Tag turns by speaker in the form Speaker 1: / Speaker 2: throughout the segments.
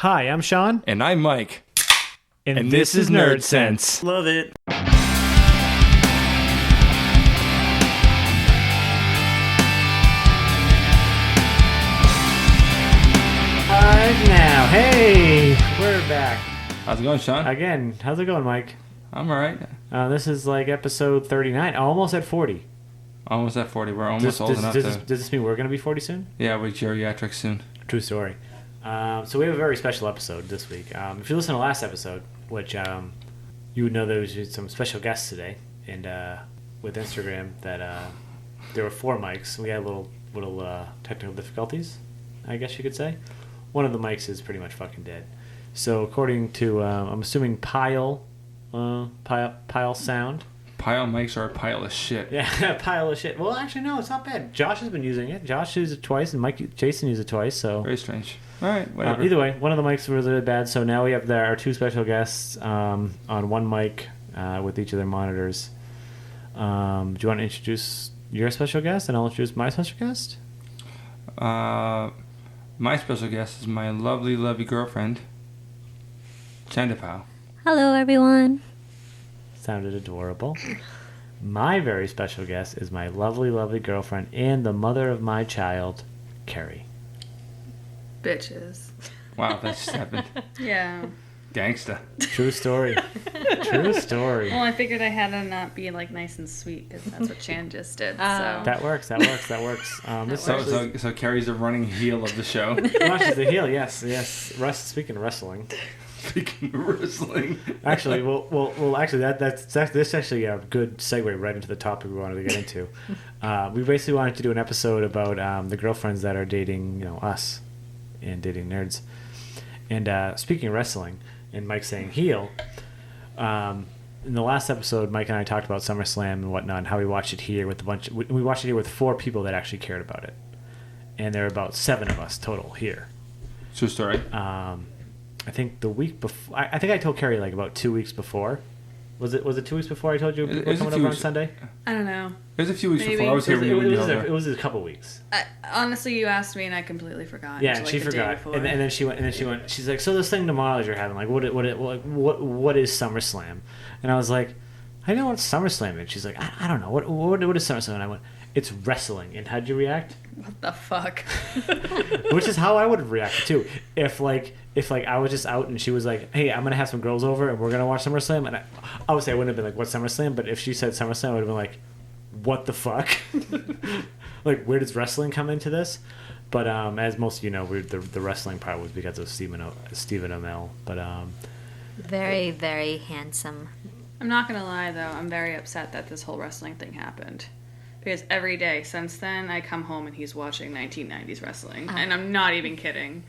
Speaker 1: Hi, I'm Shaun.
Speaker 2: And I'm Mike.
Speaker 1: And this is Nerd Sense.
Speaker 3: Love it.
Speaker 1: Now, hey, we're back.
Speaker 2: How's it going, Shaun?
Speaker 1: Again, how's it going, Mike?
Speaker 2: I'm alright.
Speaker 1: This is like episode 39, almost at 40.
Speaker 2: Almost at 40. We're almost old enough to...
Speaker 1: Does this mean we're going to be 40 soon?
Speaker 2: Yeah, we're geriatrics soon.
Speaker 1: True story. So we have a very special episode this week. If you listen to last episode, which you would know there was some special guests today, and with Instagram that there were 4 mics. We had little technical difficulties, I guess you could say. One of the mics is pretty much fucking dead. So according to, I'm assuming Pile Sound.
Speaker 2: Pile mics are a pile of shit.
Speaker 1: Yeah, pile of shit. Well, actually, no, it's not bad. Josh has been using it. Josh used it twice, and Jason used it twice. So
Speaker 2: Very strange. All right, whatever.
Speaker 1: Either way, one of the mics was really bad. So now we have our 2 special guests on one mic with each of their monitors. Do you want to introduce your special guest, and I'll introduce my special guest?
Speaker 2: My special guest is my lovely, lovely girlfriend, Chandapal.
Speaker 4: Hello, everyone.
Speaker 1: Sounded adorable. My very special guest is my lovely, lovely girlfriend and the mother of my child, Kerry.
Speaker 5: Bitches.
Speaker 2: Wow, that just happened.
Speaker 5: Yeah.
Speaker 2: Gangsta.
Speaker 1: True story. True story.
Speaker 5: Well, I figured I had to not be like nice and sweet because that's what Chan just did. So
Speaker 1: That works.
Speaker 2: So Carrie's the running heel of the show.
Speaker 1: Josh is the heel. Yes. Speaking of wrestling.
Speaker 2: Speaking of wrestling.
Speaker 1: Actually, actually, that's actually a good segue right into the topic we wanted to get into. We basically wanted to do an episode about the girlfriends that are dating, us, and dating nerds. And speaking of wrestling, and Mike saying heel, in the last episode, Mike and I talked about SummerSlam and whatnot, and how we watched it here with we watched it here with 4 people that actually cared about it, and there were about 7 of us total here.
Speaker 2: True story.
Speaker 1: I think the week before, I think I told Kerry like about 2 weeks before. Was it 2 weeks before I told you people were coming over on Sunday?
Speaker 5: I don't know.
Speaker 2: It was a few weeks
Speaker 5: Maybe.
Speaker 2: before. I was here when you were
Speaker 1: It was a couple weeks.
Speaker 5: Honestly, you asked me and I completely forgot.
Speaker 1: Yeah,
Speaker 5: until,
Speaker 1: she
Speaker 5: like, the day
Speaker 1: forgot,
Speaker 5: before.
Speaker 1: and then she went. She's like, so this thing tomorrow you're having, like, what is SummerSlam? And I was like, I know what SummerSlam is. She's like, I don't know what is SummerSlam. And I went, it's wrestling. And how'd you react?
Speaker 5: What the fuck?
Speaker 1: Which is how I would have reacted too. If I was just out and she was like, hey, I'm gonna have some girls over and we're gonna watch SummerSlam, and obviously I wouldn't have been like, what's SummerSlam? But if she said SummerSlam, I would have been like, what the fuck? Like, where does wrestling come into this? But as most of you know, the wrestling part was because of Stephen Amell. But
Speaker 4: Very, very handsome.
Speaker 5: I'm not gonna lie though, I'm very upset that this whole wrestling thing happened. Because every day since then, I come home and he's watching 1990s wrestling, and I'm not even kidding.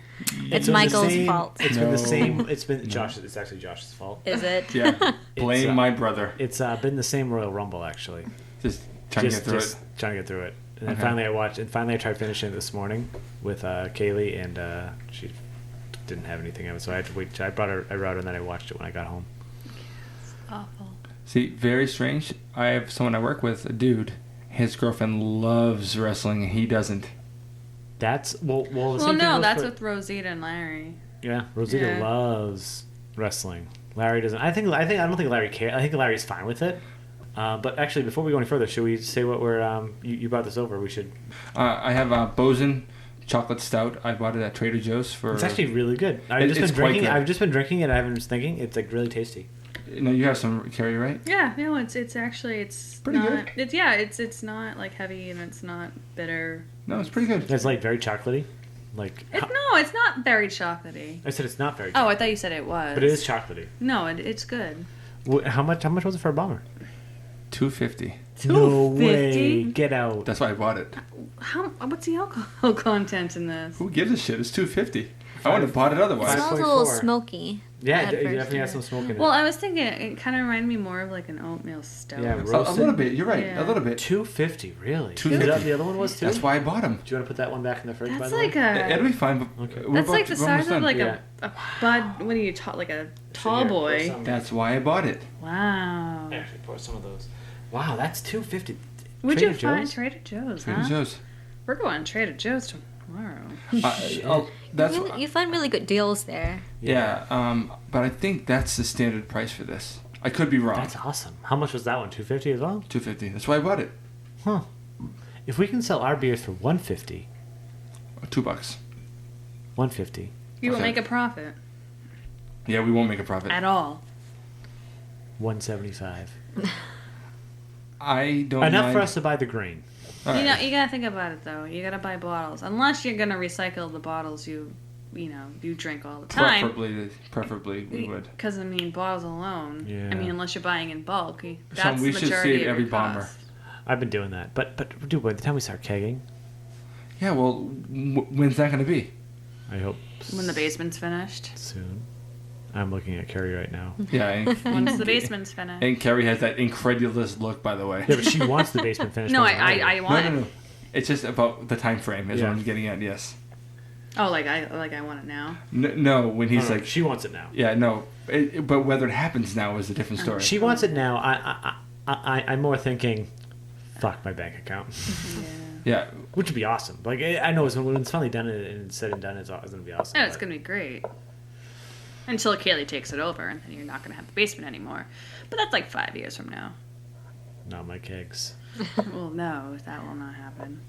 Speaker 4: It's Michael's fault.
Speaker 1: It's been the same. It's been Josh. It's actually Josh's fault.
Speaker 4: Is it?
Speaker 2: Yeah. Blame my brother.
Speaker 1: It's been the same Royal Rumble actually.
Speaker 2: Just trying to get through it.
Speaker 1: Trying to get through it. And then
Speaker 2: Okay.
Speaker 1: finally I watched. And finally I tried finishing it this morning with Kaylee, and she didn't have anything of it, so I had to wait. I brought her, and then I watched it when I got home.
Speaker 5: Awful.
Speaker 2: See, very strange. I have someone I work with, a dude. His girlfriend loves wrestling, and he doesn't.
Speaker 1: That's well.
Speaker 5: That's with Rosita and Larry.
Speaker 1: Yeah, Rosita
Speaker 5: Yeah.
Speaker 1: loves wrestling. Larry doesn't. I don't think Larry cares. I think Larry's fine with it. But actually, before we go any further, should we say what we're? You brought this over. We should.
Speaker 2: I have a Bosun chocolate stout. I bought it at Trader Joe's for.
Speaker 1: It's actually really good. I've just been drinking it. I've been thinking it's like really tasty.
Speaker 2: No, you have some, Carrie, right?
Speaker 5: Yeah, no, it's
Speaker 2: pretty
Speaker 5: not,
Speaker 2: good.
Speaker 5: It's not like heavy and it's not bitter.
Speaker 2: No, it's pretty good.
Speaker 1: It's like very chocolatey. Like
Speaker 5: No, it's not very chocolatey.
Speaker 1: I said, it's not very.
Speaker 5: Oh, I thought you said it was.
Speaker 1: But it is chocolately.
Speaker 5: No, it's good.
Speaker 1: How much was it for a bomber?
Speaker 2: $2.50.
Speaker 1: No way!
Speaker 5: $2.50?
Speaker 1: Get out.
Speaker 2: That's why I bought it.
Speaker 5: What's the alcohol content in this?
Speaker 2: Who gives a shit? It's $2.50. I would have bought it
Speaker 4: It
Speaker 2: otherwise.
Speaker 4: smells a little smoky.
Speaker 1: Yeah,
Speaker 4: at
Speaker 1: it
Speaker 4: first,
Speaker 1: definitely has some smoke in it.
Speaker 5: Well, I was thinking it kind of reminded me more of like an oatmeal stout.
Speaker 1: Yeah,
Speaker 2: A little bit. You're right.
Speaker 5: Yeah.
Speaker 2: A little bit.
Speaker 1: $2.50, really?
Speaker 2: $2.50.
Speaker 1: Is that the other one was too?
Speaker 2: That's why I bought them.
Speaker 1: Do you want to put that one back in the fridge? By
Speaker 5: That's
Speaker 1: the
Speaker 5: like
Speaker 1: way?
Speaker 2: It'll be fine. But
Speaker 1: Okay.
Speaker 5: That's like the
Speaker 2: we're almost
Speaker 5: size of
Speaker 2: done.
Speaker 5: like
Speaker 1: Yeah.
Speaker 5: a bud. What do you like a tall
Speaker 1: Here,
Speaker 5: boy?
Speaker 1: pour some.
Speaker 2: That's why I bought it.
Speaker 5: Wow.
Speaker 1: Actually, pour some of those. Wow, that's $2.50.
Speaker 5: Would
Speaker 1: Trader
Speaker 5: you find
Speaker 1: Joe's?
Speaker 5: Trader Joe's?
Speaker 2: Trader
Speaker 5: huh?
Speaker 2: Joe's.
Speaker 5: We're going to Trader Joe's tomorrow.
Speaker 4: You find really good deals there.
Speaker 2: Yeah. But I think that's the standard price for this. I could be wrong.
Speaker 1: That's awesome. How much was that one? $250 as well?
Speaker 2: $250. That's why I bought it.
Speaker 1: Huh. If we can sell our beers for $150.
Speaker 2: $2.
Speaker 1: $150.
Speaker 5: You will make a profit.
Speaker 2: Yeah, we won't make a profit.
Speaker 5: At all.
Speaker 1: $175.
Speaker 2: I don't
Speaker 1: Enough
Speaker 2: mind.
Speaker 1: for us to buy the green.
Speaker 2: All right.
Speaker 5: You know, you gotta think about it though. You gotta buy bottles, unless you're gonna recycle the bottles you drink all the time.
Speaker 2: Preferably we would.
Speaker 5: Because I mean, bottles alone.
Speaker 1: Yeah.
Speaker 5: I mean, unless you're buying in bulk,
Speaker 2: Sean,
Speaker 5: that's
Speaker 2: we
Speaker 5: the
Speaker 2: should
Speaker 5: majority
Speaker 2: save
Speaker 5: of
Speaker 2: every
Speaker 5: your
Speaker 2: bomber.
Speaker 5: cost.
Speaker 1: I've been doing that. But dude, by the time we start kegging,
Speaker 2: Yeah, well, when's that going to be?
Speaker 1: I hope
Speaker 5: When the basement's finished.
Speaker 1: soon. I'm looking at Kerry right now.
Speaker 2: Yeah.
Speaker 5: Once the basement's finished.
Speaker 2: And Kerry has that incredulous look, by the way.
Speaker 1: Yeah, but she wants the basement finished.
Speaker 5: No,
Speaker 1: more than do.
Speaker 5: I want it.
Speaker 2: No. It's just about the time frame is
Speaker 1: Yeah.
Speaker 2: what I'm getting at, yes.
Speaker 5: Oh, like I want it now.
Speaker 2: No, when he's
Speaker 1: No,
Speaker 2: like...
Speaker 1: she wants it now.
Speaker 2: Yeah, no. But whether it happens now is a different story.
Speaker 1: She wants it now. I'm more thinking, fuck my bank account,
Speaker 2: Yeah.
Speaker 1: which would be awesome. Like I know when it's finally done and said and done, it's gonna be awesome.
Speaker 5: Oh, it's
Speaker 1: but-
Speaker 5: gonna be great. Until Kaylee takes it over, and then you're not gonna have the basement anymore. But that's like 5 years from now.
Speaker 1: Not my kegs.
Speaker 5: Well, no, that will not happen.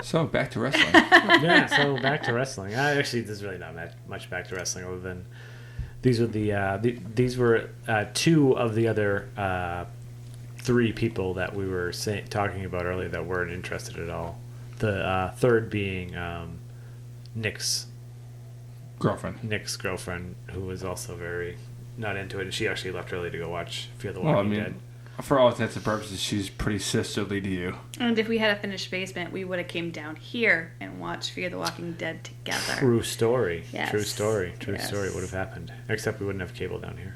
Speaker 2: So, back to wrestling.
Speaker 1: Yeah. So back to wrestling. Actually, there's really not much back to wrestling other than these were these were two of the other 3 people that we were talking about earlier that weren't interested at all. The third being Nick's girlfriend, who was also very not into it, and she actually left early to go watch Fear the Walking Dead.
Speaker 2: For all intents and purposes, she's pretty sisterly to you.
Speaker 5: And if we had a finished basement, we would have came down here and watched Fear the Walking Dead together.
Speaker 1: True story.
Speaker 5: Yes.
Speaker 1: True story.
Speaker 5: Yes.
Speaker 1: It would have happened. Except we wouldn't have cable down here.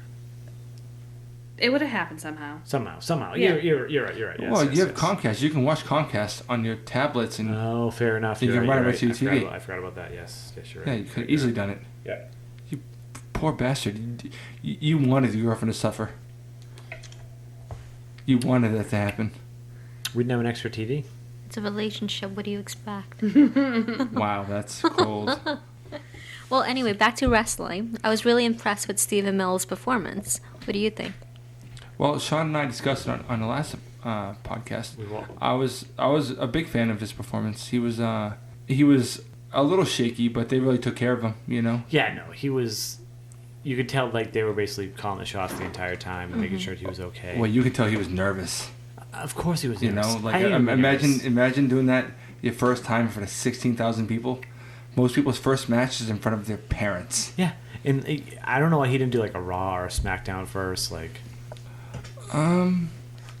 Speaker 5: It would have happened somehow.
Speaker 1: Somehow.
Speaker 5: Yeah.
Speaker 1: You're right. Yes,
Speaker 2: Well,
Speaker 1: yes,
Speaker 2: you have
Speaker 1: yes.
Speaker 2: Comcast. You can watch Comcast on your tablets. And
Speaker 1: Oh, fair enough.
Speaker 2: You
Speaker 1: You're
Speaker 2: can
Speaker 1: right,
Speaker 2: run
Speaker 1: you're
Speaker 2: it to
Speaker 1: right.
Speaker 2: your TV.
Speaker 1: I forgot about that. Yes, you're
Speaker 2: yeah,
Speaker 1: right.
Speaker 2: you could have easily done it.
Speaker 1: Yeah.
Speaker 2: You poor bastard. You wanted your girlfriend to suffer. You wanted that to happen.
Speaker 1: We didn't have an extra TV.
Speaker 4: It's a relationship. What do you expect?
Speaker 2: Wow, that's cold.
Speaker 4: Well, anyway, back to wrestling. I was really impressed with Stephen Mills' performance. What do you think?
Speaker 2: Well, Sean and I discussed it on the last podcast.
Speaker 1: We won't.
Speaker 2: I was a big fan of his performance. He was a little shaky, but they really took care of him. You know.
Speaker 1: Yeah, no, he was. You could tell like they were basically calling the shots the entire time and making sure he was okay.
Speaker 2: Well, you could tell he was nervous.
Speaker 1: Of course he was.
Speaker 2: You
Speaker 1: nervous.
Speaker 2: know, like
Speaker 1: I even
Speaker 2: imagine doing that your first time in front of 16,000 people. Most people's first match is in front of their parents.
Speaker 1: Yeah, and I don't know why he didn't do like a Raw or a SmackDown first. Like,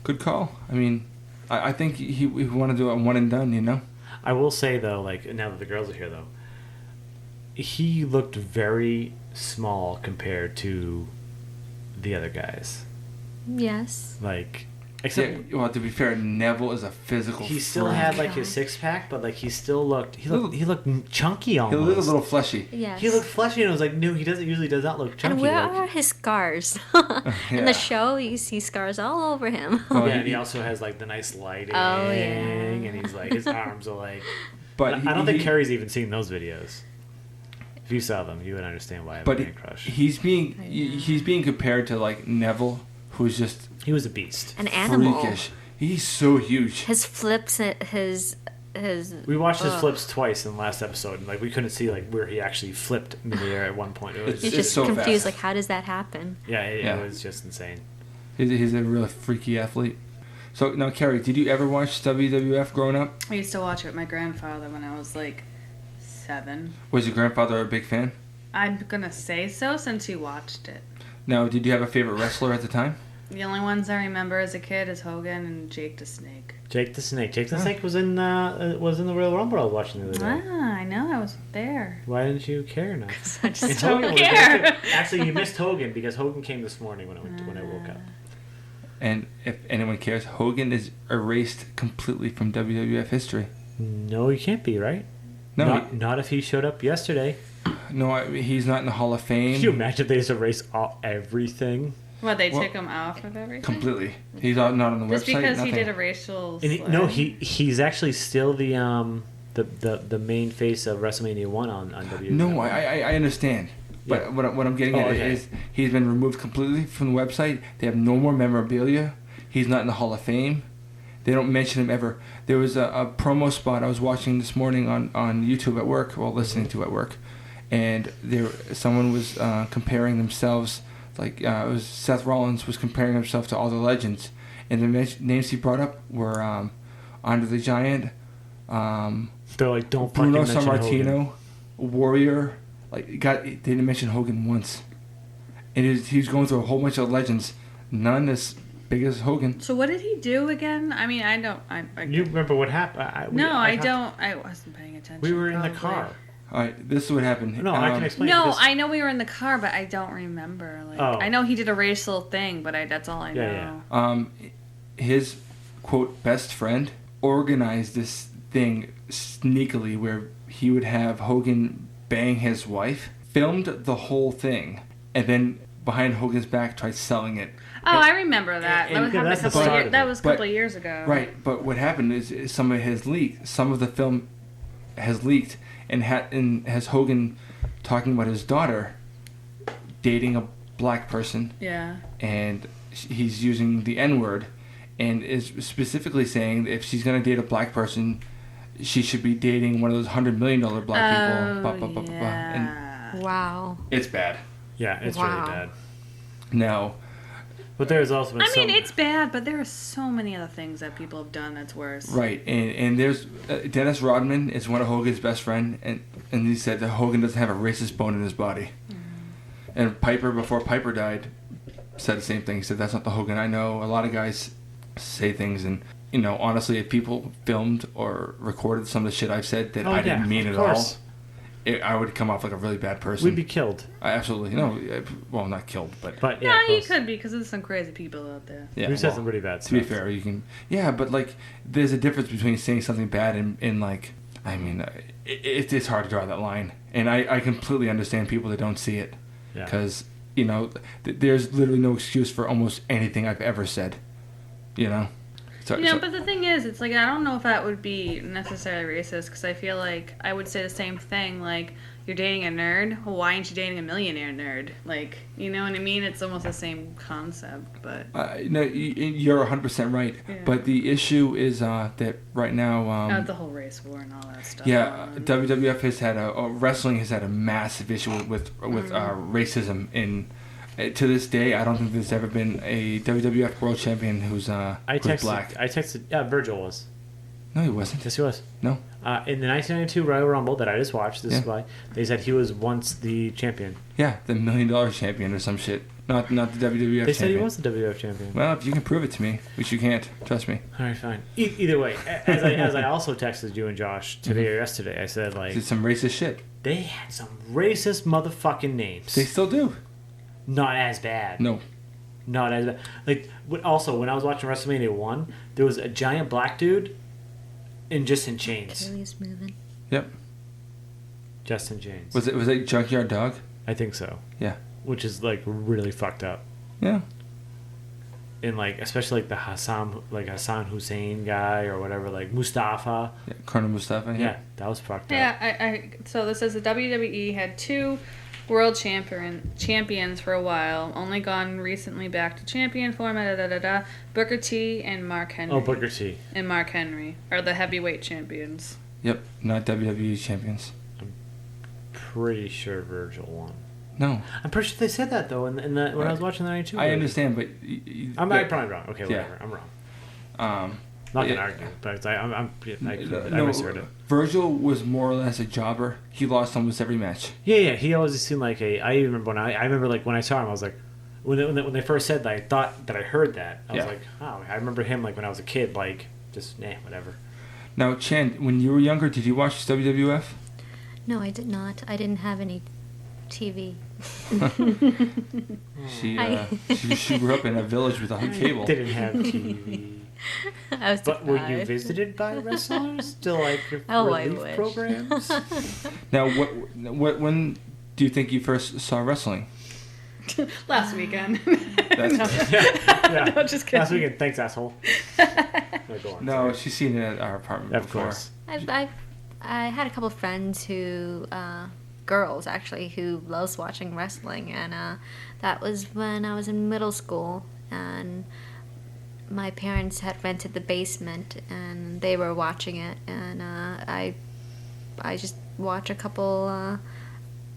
Speaker 2: Good call. I mean, I think he wanted to do it one and done. You know.
Speaker 1: I will say though, like now that the girls are here though, he looked very small compared to the other guys.
Speaker 4: Yes.
Speaker 1: Like, except
Speaker 2: Yeah, well, to be fair, Neville is a physical.
Speaker 1: he still
Speaker 2: freak.
Speaker 1: had like his 6-pack, but like he looked chunky
Speaker 2: He
Speaker 1: almost.
Speaker 2: looked a little fleshy.
Speaker 4: Yes.
Speaker 1: He looked fleshy, and I was like, no, he usually does not look chunky.
Speaker 4: And where
Speaker 1: like,
Speaker 4: are his scars?
Speaker 2: Yeah.
Speaker 4: In the show, you see scars all over him.
Speaker 2: Oh,
Speaker 1: yeah, and he also has like the nice lighting.
Speaker 4: Oh, yeah.
Speaker 1: And he's like his arms are like.
Speaker 2: But
Speaker 1: I don't think Kerry's even seen those videos. If you saw them, you would understand why I have a man crush.
Speaker 2: he's being compared to like Neville, who's just
Speaker 1: He was a beast.
Speaker 4: An animal.
Speaker 2: freakish. He's so huge.
Speaker 4: His flips, his.
Speaker 1: We watched his flips twice in the last episode, and like we couldn't see like where he actually flipped midair at one point. It was
Speaker 4: You're
Speaker 2: It's
Speaker 4: just
Speaker 2: so
Speaker 4: confused.
Speaker 2: fast.
Speaker 4: Like, how does that happen?
Speaker 1: it was just insane.
Speaker 2: He's a real freaky athlete. So now, Kerry, did you ever watch WWF growing up?
Speaker 5: I used to watch it with my grandfather when I was like 7.
Speaker 2: Was your grandfather a big fan?
Speaker 5: I'm gonna say so since he watched it.
Speaker 2: Now, did you have a favorite wrestler at the time?
Speaker 5: The only ones I remember as a kid is Hogan and Jake the Snake.
Speaker 1: Jake the Snake. Jake the Snake was in the Royal Rumble I was watching the other day.
Speaker 5: I know, I was there.
Speaker 1: Why didn't you care enough?
Speaker 5: I just
Speaker 1: And
Speaker 5: don't
Speaker 1: Hogan was
Speaker 5: care.
Speaker 1: there, too. Actually, you missed Hogan because Hogan came this morning when I woke up.
Speaker 2: And if anyone cares, Hogan is erased completely from WWF history.
Speaker 1: No, he can't be, right?
Speaker 2: No,
Speaker 1: not if he showed up yesterday.
Speaker 2: He's not in the Hall of Fame.
Speaker 1: Can you imagine if they just erase everything?
Speaker 5: What, they
Speaker 2: Well,
Speaker 5: took him off of everything?
Speaker 2: Completely. He's not on the
Speaker 5: Just
Speaker 2: website.
Speaker 5: because
Speaker 2: nothing.
Speaker 5: he did a racial
Speaker 1: And
Speaker 5: slur?
Speaker 1: he's actually still the the main face of WrestleMania 1 on WWE.
Speaker 2: No, I understand. But
Speaker 1: Yeah.
Speaker 2: what I'm getting at is he's been removed completely from the website. They have no more memorabilia. He's not in the Hall of Fame. They don't mention him ever. There was a promo spot I was watching this morning on YouTube at work, while listening to at work, and someone was comparing themselves, like it was Seth Rollins was comparing himself to all the legends, and the names he brought up were Andre the Giant,
Speaker 1: They're like, don't
Speaker 2: Bruno
Speaker 1: fucking mention
Speaker 2: Sammartino,
Speaker 1: Hogan.
Speaker 2: Warrior. Like, they didn't mention Hogan once, and he was going through a whole bunch of legends, none as big as Hogan.
Speaker 5: So what did he do again? I mean, I don't.
Speaker 1: You remember what happened?
Speaker 5: I don't. I wasn't paying attention.
Speaker 1: We were in the
Speaker 5: probably.
Speaker 1: car.
Speaker 2: All right, this is what happened.
Speaker 1: No, I can explain.
Speaker 5: No,
Speaker 1: because-
Speaker 5: I know we were in the car, but I don't remember. Like, I know he did a racial thing, but that's all I know.
Speaker 1: Yeah.
Speaker 2: His quote best friend organized this thing sneakily where he would have Hogan bang his wife, filmed the whole thing, and then behind Hogan's back tried selling it.
Speaker 5: Oh, I remember that.
Speaker 1: and
Speaker 5: That was
Speaker 1: that's the
Speaker 5: a couple of
Speaker 1: start
Speaker 5: years.
Speaker 1: of
Speaker 5: That
Speaker 1: it.
Speaker 5: was a couple of years ago.
Speaker 2: Right, but what happened is some of it has leaked. Some of the film has leaked and has Hogan talking about his daughter dating a black person,
Speaker 5: Yeah.
Speaker 2: and he's using the N-word, and is specifically saying that if she's gonna date a black person, she should be dating one of those $100 million black people.
Speaker 5: Yeah.
Speaker 2: And
Speaker 4: Wow.
Speaker 2: it's bad.
Speaker 1: Yeah, it's
Speaker 4: Wow.
Speaker 1: really bad.
Speaker 2: Now,
Speaker 1: But there's also been
Speaker 5: I mean,
Speaker 1: some-
Speaker 5: it's bad, but there are so many other things that people have done that's worse.
Speaker 2: right, and there's Dennis Rodman is one of Hogan's best friend, and he said that Hogan doesn't have a racist bone in his body. And Piper, before Piper died, said the same thing. He said, that's not the Hogan I know. A lot of guys say things, and, honestly, if people filmed or recorded some of the shit I've said that I didn't mean
Speaker 1: of
Speaker 2: at all,
Speaker 1: course.
Speaker 2: I would come off like a really bad person.
Speaker 1: We'd be killed.
Speaker 2: I absolutely, well, not killed, but
Speaker 1: But
Speaker 5: No,
Speaker 1: yeah,
Speaker 5: you
Speaker 1: close.
Speaker 5: could be, because there's some crazy people out there.
Speaker 2: yeah,
Speaker 1: We've said
Speaker 2: well,
Speaker 1: some pretty bad
Speaker 2: to
Speaker 1: stuff.
Speaker 2: be fair, you can, but like, there's a difference between saying something bad and like, I mean, it's hard to draw that line, and I completely understand people that don't see it,
Speaker 1: Yeah.
Speaker 2: because there's literally no excuse for almost anything I've ever said, So,
Speaker 5: But the thing is, it's like, I don't know if that would be necessarily racist, because I feel like I would say the same thing, like, you're dating a nerd, well, why aren't you dating a millionaire nerd? Like, you know what I mean? It's almost the same concept, but...
Speaker 2: no, you're 100% right,
Speaker 5: Yeah.
Speaker 2: but the issue is that right now,
Speaker 5: the whole race war and all that stuff.
Speaker 2: WWF has had wrestling has had a massive issue with racism in. To this day, I don't think there's ever been a WWF World Champion who's black.
Speaker 1: I texted. Yeah, Virgil was.
Speaker 2: No, he wasn't.
Speaker 1: Yes, he was.
Speaker 2: No.
Speaker 1: In the 1992 Royal Rumble that I just watched, this is why they said he was once the champion.
Speaker 2: Yeah, the $1 million champion or some shit. Not the WWF champion.
Speaker 1: They said he was the WWF champion.
Speaker 2: Well, if you can prove it to me, which you can't, trust me.
Speaker 1: All right, fine. Either way, as I also texted you and Josh today or yesterday, I said like
Speaker 2: It's some racist shit.
Speaker 1: they had some racist motherfucking names.
Speaker 2: They still do.
Speaker 1: Not as bad.
Speaker 2: No.
Speaker 1: Not as bad. Like also when I was watching WrestleMania 1, there was a giant black dude in chains.
Speaker 4: Achilles moving.
Speaker 2: Yep.
Speaker 1: Just in chains.
Speaker 2: Was it Junkyard Dog?
Speaker 1: I think so.
Speaker 2: Yeah.
Speaker 1: Which is like really fucked up.
Speaker 2: Yeah.
Speaker 1: And like especially like the Hassan Hussein guy or whatever, like Mustafa.
Speaker 2: Yeah, Colonel Mustafa.
Speaker 1: Yeah, that was fucked up.
Speaker 5: Yeah, so this says the WWE had 2 world champions for a while, only gone recently back to champion format, Booker T and Mark Henry.
Speaker 1: Oh, Booker T.
Speaker 5: And Mark Henry are the heavyweight champions.
Speaker 2: Yep, not WWE champions.
Speaker 1: Pretty sure Virgil won.
Speaker 2: No.
Speaker 1: I'm pretty sure they said that though when I was watching the 92.
Speaker 2: I understand, but...
Speaker 1: I'm probably wrong. Okay, whatever. I'm wrong. Not gonna argue, but I misheard it.
Speaker 2: Virgil was more or less a jobber. He lost almost every match.
Speaker 1: Yeah. He always seemed like a. I even remember I remember like when I saw him, I was like, when they first said that, I thought that I heard that. I was like, oh, I remember him like when I was a kid, like just whatever.
Speaker 2: Now, Chan, when you were younger, did you watch WWF?
Speaker 4: No, I did not. I didn't have any TV.
Speaker 2: She grew up in a village without cable.
Speaker 1: Didn't have TV.
Speaker 4: I was
Speaker 1: But were you
Speaker 4: deprived.
Speaker 1: visited by wrestlers? Still like
Speaker 4: Oh, I
Speaker 1: relief
Speaker 4: wish.
Speaker 1: programs?
Speaker 2: Now, when do you think you first saw wrestling?
Speaker 5: Last weekend.
Speaker 2: That's
Speaker 1: Yeah.
Speaker 5: No, just kidding.
Speaker 1: Last weekend. Thanks, asshole. No, go on.
Speaker 2: No, she's seen it at our apartment
Speaker 1: Of
Speaker 2: before.
Speaker 1: course.
Speaker 4: I've I had a couple of friends who, girls actually, who loves watching wrestling, and that was when I was in middle school, and my parents had rented the basement, and they were watching it, and I just watch a couple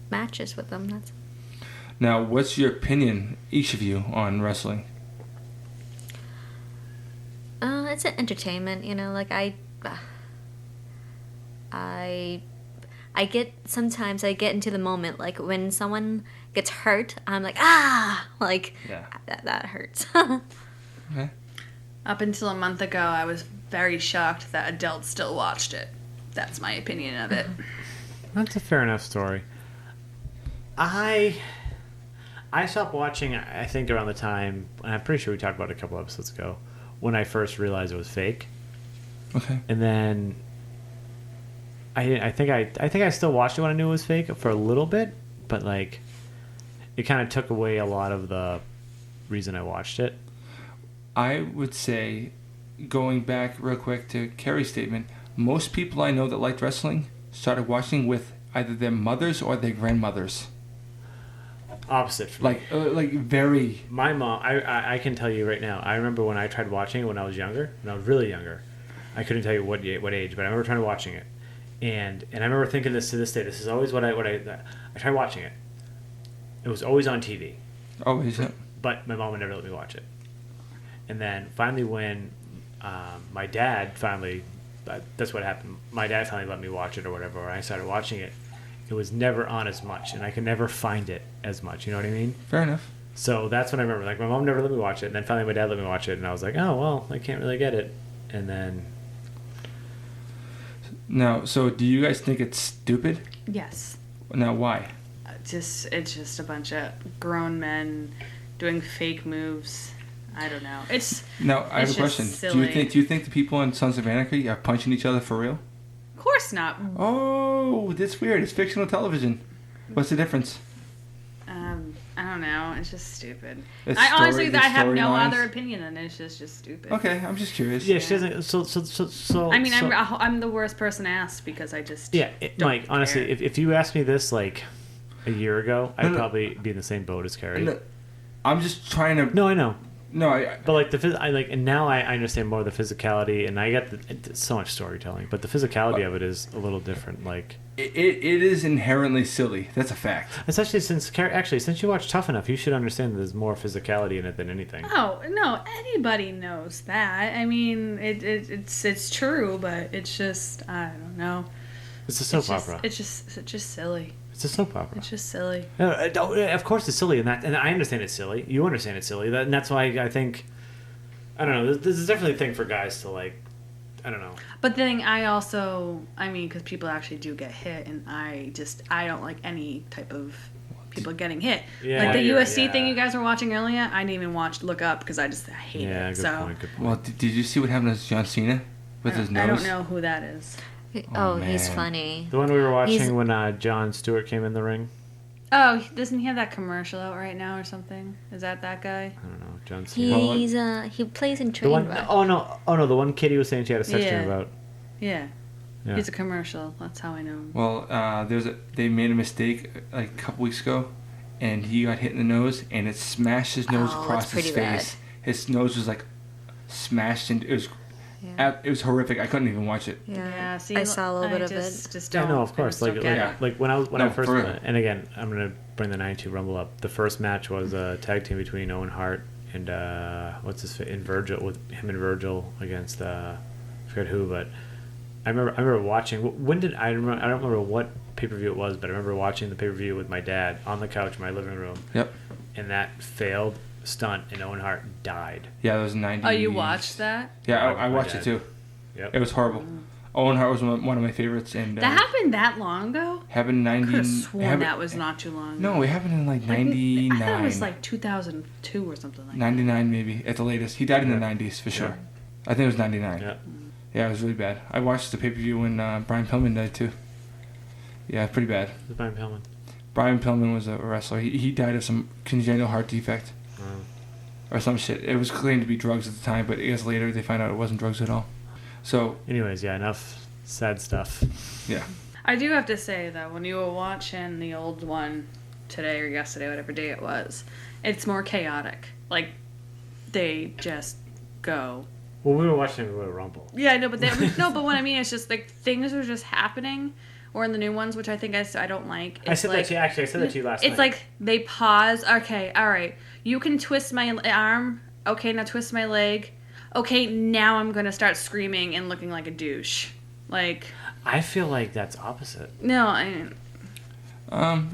Speaker 4: matches with them. That's
Speaker 2: Now, what's your opinion, each of you, on wrestling?
Speaker 4: it's an entertainment, you know. Like I get sometimes I get into the moment. Like when someone gets hurt, I'm like like
Speaker 2: Yeah.
Speaker 4: that hurts.
Speaker 2: Okay.
Speaker 5: Up until a month ago, I was very shocked that adults still watched it. That's my opinion of it.
Speaker 1: That's a fair enough story. I stopped watching, I think, around the time, and I'm pretty sure we talked about it a couple episodes ago, when I first realized it was fake.
Speaker 2: Okay.
Speaker 1: And then I think I still watched it when I knew it was fake for a little bit, but like it kind of took away a lot of the reason I watched it.
Speaker 2: I would say, going back real quick to Kerry's statement, most people I know that liked wrestling started watching with either their mothers or their grandmothers.
Speaker 1: Opposite for me.
Speaker 2: Like very.
Speaker 1: My mom, I can tell you right now, I remember when I tried watching it when I was younger, when I was really younger. I couldn't tell you what age, but I remember trying watching it. And I remember thinking this to this day, this is always what I tried watching it. It was always on TV.
Speaker 2: Always. Yeah.
Speaker 1: But my mom would never let me watch it. And then finally when my dad finally, that's what happened, my dad finally let me watch it or whatever, or I started watching it, it was never on as much, and I could never find it as much, you know what I mean?
Speaker 2: Fair enough.
Speaker 1: So that's when I remember, like, my mom never let me watch it, and then finally my dad let me watch it, and I was like, oh, well, I can't really get it. And then...
Speaker 2: Now, so do you guys think it's stupid?
Speaker 5: Yes.
Speaker 2: Now, why?
Speaker 5: It's just a bunch of grown men doing fake moves. I don't know.
Speaker 2: Now, I have a
Speaker 5: just
Speaker 2: question.
Speaker 5: silly.
Speaker 2: Do you think the people in Sons of Anarchy are punching each other for real?
Speaker 5: Of course not.
Speaker 2: Oh, that's weird. It's fictional television. What's the difference?
Speaker 5: I don't know. It's just stupid.
Speaker 2: It's
Speaker 5: I honestly,
Speaker 2: the
Speaker 5: I have no
Speaker 2: storylines?
Speaker 5: other opinion than it. It's just stupid.
Speaker 2: Okay, I'm just curious.
Speaker 1: Yeah, she doesn't... So
Speaker 5: I mean,
Speaker 1: so,
Speaker 5: I'm the worst person to ask because I just
Speaker 1: Yeah,
Speaker 5: don't
Speaker 1: Mike, honestly,
Speaker 5: care.
Speaker 1: if you asked me this, like, a year ago, I'd
Speaker 2: No.
Speaker 1: probably be in the same boat as Kerry.
Speaker 2: No, I'm just trying to.
Speaker 1: No, I know.
Speaker 2: No, I
Speaker 1: But like and now I understand more of the physicality, and I get it's so much storytelling, but the physicality of it is a little different. Like
Speaker 2: it is inherently silly. That's a fact.
Speaker 1: especially since you watch Tough Enough, you should understand that there's more physicality in it than anything.
Speaker 5: Oh no, anybody knows that. I mean, it's true, but it's just I don't know.
Speaker 1: It's a soap
Speaker 5: It's just,
Speaker 1: opera.
Speaker 5: it's just silly.
Speaker 1: It's a soap opera.
Speaker 5: It's just silly.
Speaker 1: No, of course it's silly, and I understand it's silly. You understand it's silly, and that's why I think I don't know. This is definitely a thing for guys to like. I don't know.
Speaker 5: But then I mean, because people actually do get hit, and I don't like any type of people getting hit.
Speaker 1: Yeah,
Speaker 5: like the
Speaker 1: you're-
Speaker 5: USC thing
Speaker 1: yeah.
Speaker 5: you guys were watching earlier, I didn't even look up because I hate
Speaker 1: Yeah,
Speaker 5: it.
Speaker 1: good
Speaker 5: So
Speaker 1: point. Good point.
Speaker 2: Well, did you see what happened to John Cena with his nose?
Speaker 5: I don't know who that is.
Speaker 4: Oh, he's
Speaker 2: man.
Speaker 4: funny.
Speaker 1: The one we were watching
Speaker 4: He's-
Speaker 1: when Jon Stewart came in the ring.
Speaker 5: Oh, doesn't he have that commercial out right now or something? Is that guy?
Speaker 1: I don't know, John Cena.
Speaker 4: He's he plays in
Speaker 1: The one,
Speaker 4: Trainwreck.
Speaker 1: oh no, the one Katie was saying she had a sex dream
Speaker 5: Yeah.
Speaker 1: about.
Speaker 5: Yeah.
Speaker 1: Yeah.
Speaker 5: He's a commercial. That's how I know him.
Speaker 2: Well, they made a mistake like a couple weeks ago, and he got hit in the nose, and it smashed his nose
Speaker 4: Oh,
Speaker 2: across
Speaker 4: that's
Speaker 2: his
Speaker 4: pretty bad.
Speaker 2: face. His nose was like smashed, and
Speaker 4: Yeah.
Speaker 2: it was horrific. I couldn't even watch it.
Speaker 4: Yeah,
Speaker 5: See,
Speaker 4: I saw a little bit of it.
Speaker 5: Just
Speaker 1: Yeah,
Speaker 5: don't.
Speaker 1: no, of course.
Speaker 5: I just
Speaker 1: Like,
Speaker 5: don't get
Speaker 2: yeah.
Speaker 5: it.
Speaker 1: like when I
Speaker 2: No,
Speaker 1: first,
Speaker 2: for real.
Speaker 1: and again, I'm gonna bring the 92 Rumble up. The first match was a tag team between Owen Hart and Virgil, with him and Virgil against I forget who, but I remember watching. When did I remember? I don't remember what pay-per-view it was, but I remember watching the pay-per-view with my dad on the couch in my living room,
Speaker 2: Yep.
Speaker 1: and that failed stunt, and Owen Hart died.
Speaker 2: Yeah, that was 90.
Speaker 5: Oh, you watched that?
Speaker 2: Yeah, I
Speaker 1: My
Speaker 2: watched
Speaker 1: dad.
Speaker 2: it too.
Speaker 1: Yep.
Speaker 2: It was horrible. Owen Hart was one of my favorites, and
Speaker 5: That happened that long ago?
Speaker 2: happened in 90.
Speaker 5: Could have sworn
Speaker 2: happened-
Speaker 5: that was not too long.
Speaker 2: No, it happened in like
Speaker 5: Like,
Speaker 2: 99.
Speaker 5: I thought it was like 2002 or something like that.
Speaker 2: 99 maybe at the latest. He died in the 90s for sure. I think it was 99.
Speaker 1: Yeah.
Speaker 2: Yeah, it was really bad. I watched the pay-per-view when Brian Pillman died too. Yeah, pretty bad.
Speaker 1: The Brian Pillman.
Speaker 2: Brian Pillman was a wrestler. He died of some congenital heart defect or some shit. It was claimed to be drugs at the time, but years later they found out it wasn't drugs at all. So
Speaker 1: Anyways, yeah, enough Sad stuff.
Speaker 2: Yeah.
Speaker 5: I do have to say that when you were watching the old one today or yesterday, whatever day it was, it's more chaotic. Like, they just go.
Speaker 1: Well, we were watching Royal Rumble.
Speaker 5: Yeah, I know, but no, but what I mean is just like things are just happening. Or in the new ones, which I think I don't like.
Speaker 1: I said that to you last night.
Speaker 5: It's like they pause. Okay, all right. You can twist my arm. Okay, now twist my leg. Okay, now I'm gonna start screaming and looking like a douche. Like.
Speaker 1: I feel like that's opposite.
Speaker 5: No,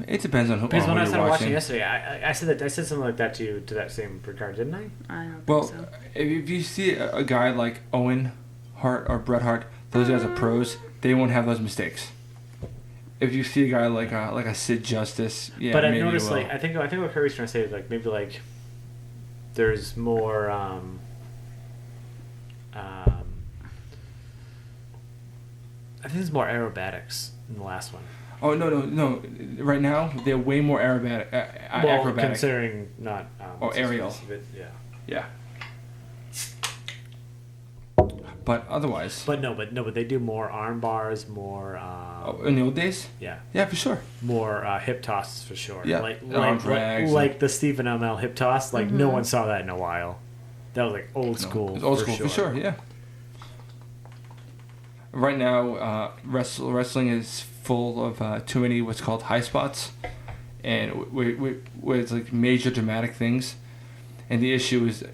Speaker 2: it depends on who.
Speaker 1: Because when I
Speaker 2: you're
Speaker 1: started watching
Speaker 2: watching
Speaker 1: yesterday, I said something like that to you to that same regard, didn't I?
Speaker 5: I don't think
Speaker 2: Well,
Speaker 5: so.
Speaker 2: if you see a guy like Owen Hart or Bret Hart, those guys are pros. They won't have those mistakes. If you see a guy like a Sid Justice, yeah,
Speaker 1: but I've
Speaker 2: maybe
Speaker 1: noticed
Speaker 2: you will.
Speaker 1: like I think what Kirby's trying to say is like maybe like there's more I think there's more aerobatics in the last one.
Speaker 2: Oh no! Right now they're way more acrobatic.
Speaker 1: Considering not
Speaker 2: aerial.
Speaker 1: Yeah.
Speaker 2: Yeah. But otherwise.
Speaker 1: But they do more arm bars, more.
Speaker 2: In the old days.
Speaker 1: Yeah.
Speaker 2: Yeah, for sure.
Speaker 1: More hip tosses for sure.
Speaker 2: Yeah.
Speaker 1: Like the Stephen Amell hip toss. Like no one saw that in a while. That was like old school.
Speaker 2: Old school for sure. Yeah. Right now, wrestling is full of too many what's called high spots, and with like major dramatic things, and the issue is,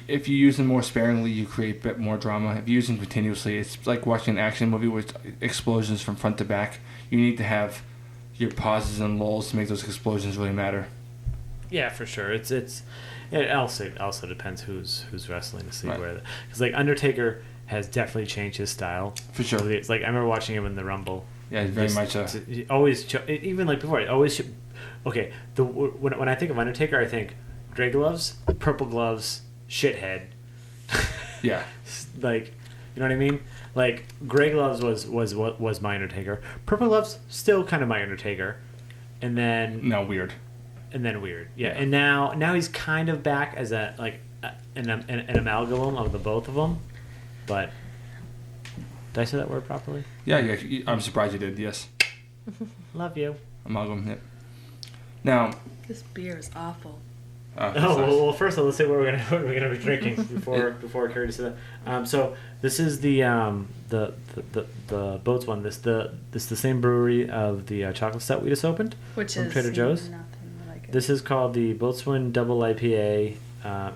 Speaker 2: if you use them more sparingly, you create a bit more drama. If you use them continuously, it's like watching an action movie with explosions from front to back. You need to have your pauses and lulls to make those explosions really matter.
Speaker 1: Yeah, for sure. It also depends who's wrestling to see
Speaker 2: Right.
Speaker 1: where, because like Undertaker has definitely changed his style.
Speaker 2: For sure.
Speaker 1: It's like I remember watching him in the Rumble.
Speaker 2: Yeah, very much.
Speaker 1: He always even like before. Okay, when I think of Undertaker, I think gray gloves, purple gloves, shithead.
Speaker 2: Yeah.
Speaker 1: Like, you know what I mean? Like gray gloves was my Undertaker. Purple gloves still kind of my Undertaker, and then
Speaker 2: Weird.
Speaker 1: And then weird, yeah. And now he's kind of back as an amalgam of the both of them. But did I say that word properly?
Speaker 2: Yeah. I'm surprised you did. Yes.
Speaker 1: Love you.
Speaker 2: Amalgam. Yep. Now.
Speaker 5: This beer is awful.
Speaker 1: Well, first of all, let's say what we're gonna be drinking before Kerry does that. So this is the Boats one. This the same brewery of the chocolate stout we just opened,
Speaker 5: Which
Speaker 1: from
Speaker 5: is
Speaker 1: Trader Joe's.
Speaker 5: nothing like it.
Speaker 1: This is called the Boatswain Double IPA.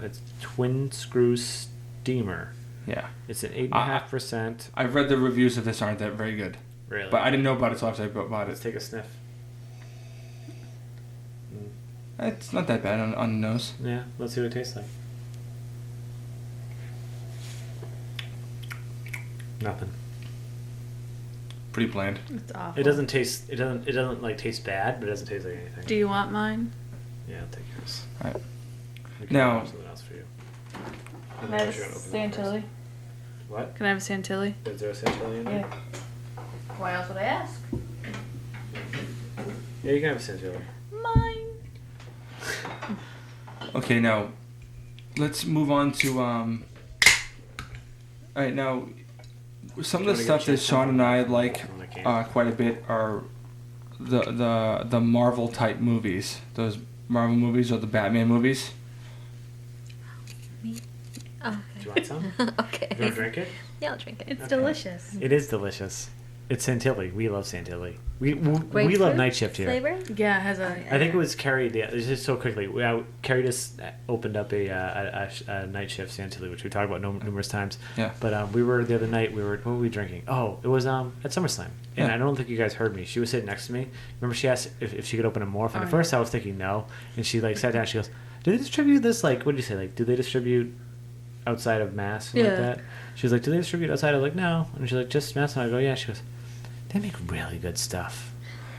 Speaker 1: It's Twin Screw Steamer.
Speaker 2: Yeah.
Speaker 1: It's an 8.5%.
Speaker 2: I've read the reviews of this aren't that very good.
Speaker 1: Really?
Speaker 2: But I didn't know about it until after I bought
Speaker 1: Let's
Speaker 2: it.
Speaker 1: take a sniff.
Speaker 2: It's not that bad on the nose.
Speaker 1: Yeah, let's see what it tastes like. Nothing.
Speaker 2: Pretty bland.
Speaker 5: It's awful.
Speaker 1: It doesn't taste. It doesn't like taste bad, but it doesn't taste like anything.
Speaker 5: Do you want mine?
Speaker 1: Yeah, I'll take yours.
Speaker 2: All right.
Speaker 1: We can
Speaker 2: Now-
Speaker 1: have something else for you.
Speaker 5: Can I have a Santilli?
Speaker 1: What?
Speaker 5: Can I have a Santilli?
Speaker 1: Is there a Santilli in there?
Speaker 5: Why else would I ask?
Speaker 1: Yeah, you can have a Santilli.
Speaker 5: Mine.
Speaker 2: Okay, now let's move on to all right, now some of the stuff that Shaun and I like quite a bit are the Marvel type movies. Those Marvel movies or the Batman movies.
Speaker 4: Oh,
Speaker 1: Do you want some?
Speaker 4: okay.
Speaker 1: You want to drink it?
Speaker 4: Yeah, I'll drink it.
Speaker 5: It's
Speaker 1: Okay.
Speaker 5: delicious.
Speaker 1: It is delicious. It's Santilli. We love Santilli. We love
Speaker 4: Grapefruit
Speaker 1: Night Shift here.
Speaker 4: Flavor?
Speaker 5: Yeah, it has a.
Speaker 1: I think it was Kerry. Just so quickly, Kerry just opened up a Night Shift Santilli, which we talked about numerous times.
Speaker 2: Yeah.
Speaker 1: But we were the other night. What were we drinking? Oh, it was at SummerSlam, and
Speaker 2: Yeah.
Speaker 1: I don't think you guys heard me. She was sitting next to me. Remember, she asked if she could open a morph, and
Speaker 5: Oh,
Speaker 1: at first I was thinking no, and she like sat down. She goes, "Do they distribute this? Like, what did you say? Like, do they distribute outside of Mass and like
Speaker 5: Yeah.
Speaker 1: that?" She was like, "Do they distribute outside?" I was like, "No," and she's like, "Just Mass," and I go, "Yeah." She goes, "They make really good stuff."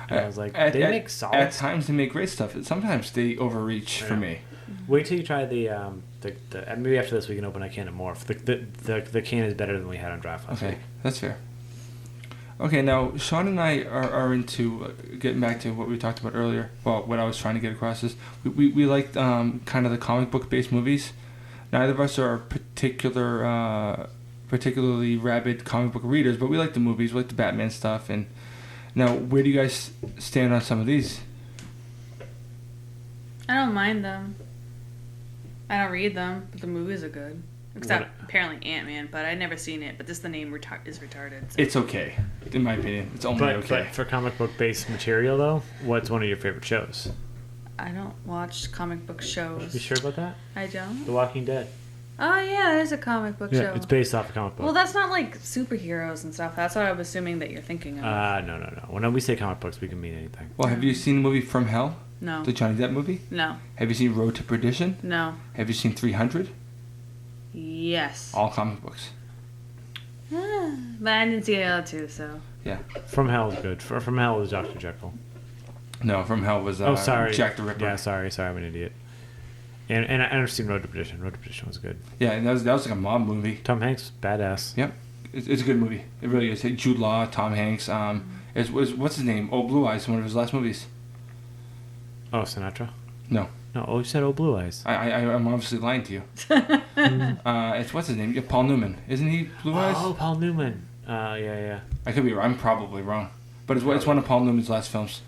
Speaker 1: And I was like, "They make solid
Speaker 2: At
Speaker 1: stuff."
Speaker 2: times they make great stuff. Sometimes they overreach
Speaker 1: I
Speaker 2: for
Speaker 1: know.
Speaker 2: me.
Speaker 1: Wait till you try the maybe after this we can open a can of Morph. The can is better than we had on draft last
Speaker 2: Okay,
Speaker 1: week.
Speaker 2: that's fair. Okay, now Shaun and I are into getting back to what we talked about earlier. Well, what I was trying to get across is we like kind of the comic book based movies. Neither of us are particular particularly rabid comic book readers, but we like the movies, we like the Batman stuff. And now, where do you guys stand on some of these?
Speaker 5: I don't mind them. I don't read them, but the movies are good. Except apparently Ant-Man, but I've never seen it. But just the name is retarded. So.
Speaker 2: It's okay, in my opinion. It's only okay.
Speaker 1: But for comic book based material, though, what's one of your favorite shows?
Speaker 5: I don't watch comic book shows.
Speaker 1: You sure about that?
Speaker 5: I don't.
Speaker 1: The Walking Dead.
Speaker 5: Oh yeah, that is a comic book show.
Speaker 1: It's based off a comic book.
Speaker 5: Well, that's not like superheroes and stuff. That's what I'm assuming that you're thinking of.
Speaker 1: No. When we say comic books, we can mean anything.
Speaker 2: Well, have you seen the movie From Hell?
Speaker 5: No.
Speaker 2: The Johnny Depp movie?
Speaker 5: No.
Speaker 2: Have you seen Road to Perdition?
Speaker 5: No.
Speaker 2: Have you seen 300?
Speaker 5: Yes.
Speaker 2: All comic books.
Speaker 5: But I didn't see the other two, so.
Speaker 2: Yeah.
Speaker 1: From Hell is good. From Hell is Dr. Jekyll.
Speaker 2: No, From Hell was
Speaker 1: sorry.
Speaker 2: Jack the Ripper.
Speaker 1: Yeah, sorry, I'm an idiot. And I never seen Road to Perdition. Road to Perdition was good.
Speaker 2: Yeah, and that was like a mob movie.
Speaker 1: Tom Hanks, badass.
Speaker 2: Yep. It's a good movie. It really is. Jude Law, Tom Hanks. What's his name? Oh, Blue Eyes, one of his last movies.
Speaker 1: Oh, Sinatra?
Speaker 2: No.
Speaker 1: No, you said Oh Blue Eyes.
Speaker 2: I'm obviously lying to you. It's what's his name? Yeah, Paul Newman. Isn't he Blue Eyes?
Speaker 1: Oh, Paul Newman. Yeah.
Speaker 2: I could be wrong. I'm probably wrong. But it's one of Paul Newman's last films.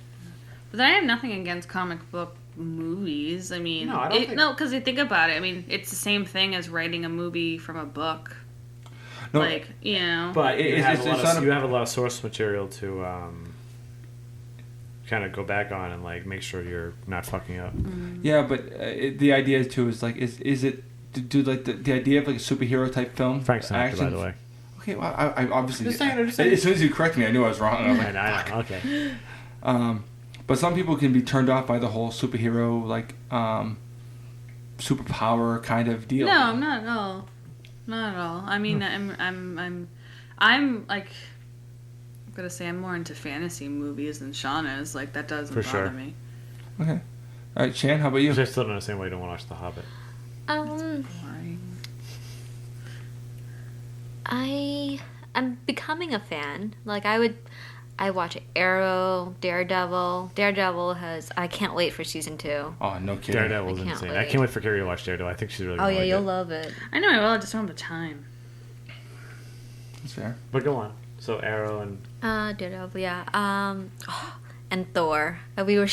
Speaker 5: But then I have nothing against comic book movies. I mean,
Speaker 1: no, I don't think...
Speaker 5: because you think about it. I mean, it's the same thing as writing a movie from a book.
Speaker 2: No,
Speaker 5: like, you know.
Speaker 1: But you have a lot of source material to kind of go back on and like make sure you're not fucking up.
Speaker 2: Yeah, but the idea too is like, is it do like the idea of like a superhero type film?
Speaker 1: Frank Sinatra, by the way.
Speaker 2: Okay, well, I obviously
Speaker 1: just saying.
Speaker 2: As soon as you correct me, I knew I was wrong. I was like,
Speaker 1: I know. Okay.
Speaker 2: But some people can be turned off by the whole superhero like superpower kind of deal.
Speaker 5: No, I'm not at all. Not at all. I mean, I'm like, I'm gonna say I'm more into fantasy movies than Shaun is. Like that doesn't bother me.
Speaker 2: Okay. All right, Chan, how about you?
Speaker 1: I still don't understand why you don't want to watch The Hobbit.
Speaker 4: I'm becoming a fan. Like I watch Arrow, Daredevil. I can't wait for season 2.
Speaker 2: Oh, no kidding.
Speaker 1: Daredevil's insane. I can't wait for Kerry to watch Daredevil. I think she's really
Speaker 4: going to
Speaker 1: like
Speaker 4: you'll love it.
Speaker 5: I know I will. I just don't have the time.
Speaker 2: That's fair.
Speaker 1: But go on. So Arrow and
Speaker 4: Daredevil, yeah. And Thor. We were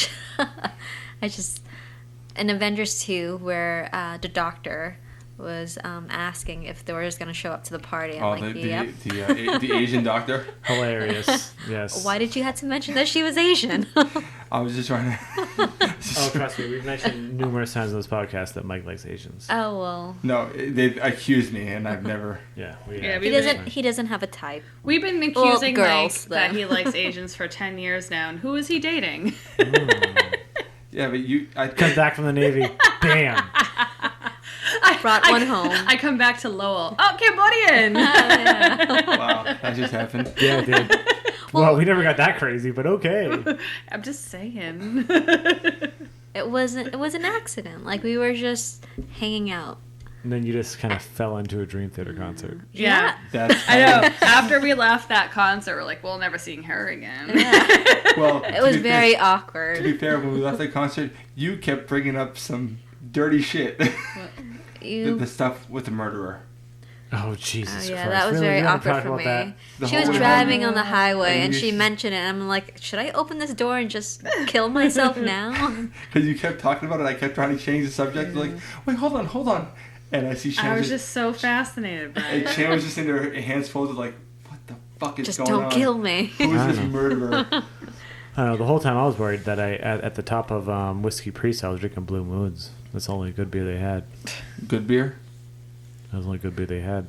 Speaker 4: in Avengers 2 where the Doctor was asking if Thor was going to show up to the party. I'm
Speaker 2: the Asian doctor.
Speaker 1: Hilarious. Yes.
Speaker 4: Why did you have to mention that she was Asian?
Speaker 2: I was just trying to.
Speaker 1: Oh, trust me, we've mentioned numerous times on this podcast that Mike likes Asians.
Speaker 4: Oh well.
Speaker 2: No, they've accused me, and I've never.
Speaker 4: He doesn't have a type.
Speaker 5: We've been accusing
Speaker 4: girls,
Speaker 5: Mike that he likes Asians for 10 years now, and who is he dating?
Speaker 2: Yeah, but I
Speaker 1: come back from the Navy. Bam.
Speaker 4: One home.
Speaker 5: I come back to Lowell. Oh, Cambodian!
Speaker 2: Wow, that just happened.
Speaker 1: Yeah, it did. Well, we never got that crazy, but okay.
Speaker 5: I'm just saying.
Speaker 4: It was an accident. Like, we were just hanging out.
Speaker 1: And then you just kind of fell into a Dream Theater concert.
Speaker 5: Yeah.
Speaker 2: I
Speaker 5: know. After we left that concert, we're like, we're never seeing her again.
Speaker 4: Yeah.
Speaker 2: Well,
Speaker 4: it was very awkward.
Speaker 2: To be fair, when we left the concert, you kept bringing up some dirty shit. The stuff with the murderer.
Speaker 1: Oh, Jesus Christ.
Speaker 4: That was very awkward for me. She was driving on the highway and she mentioned it. And I'm like, should I open this door and just kill myself now?
Speaker 2: Because you kept talking about it. I kept trying to change the subject. Like, wait, hold on. And I see Shan.
Speaker 5: I was just so fascinated by it.
Speaker 2: And Shan was just in her hands folded like, what the fuck is going on?
Speaker 4: Just don't kill me.
Speaker 2: Who is this murderer?
Speaker 1: I don't know. The whole time I was worried that at the top of Whiskey Priest, I was drinking Blue Moons. That's the only good beer they had.
Speaker 2: Good beer?
Speaker 1: That was the only good beer they had.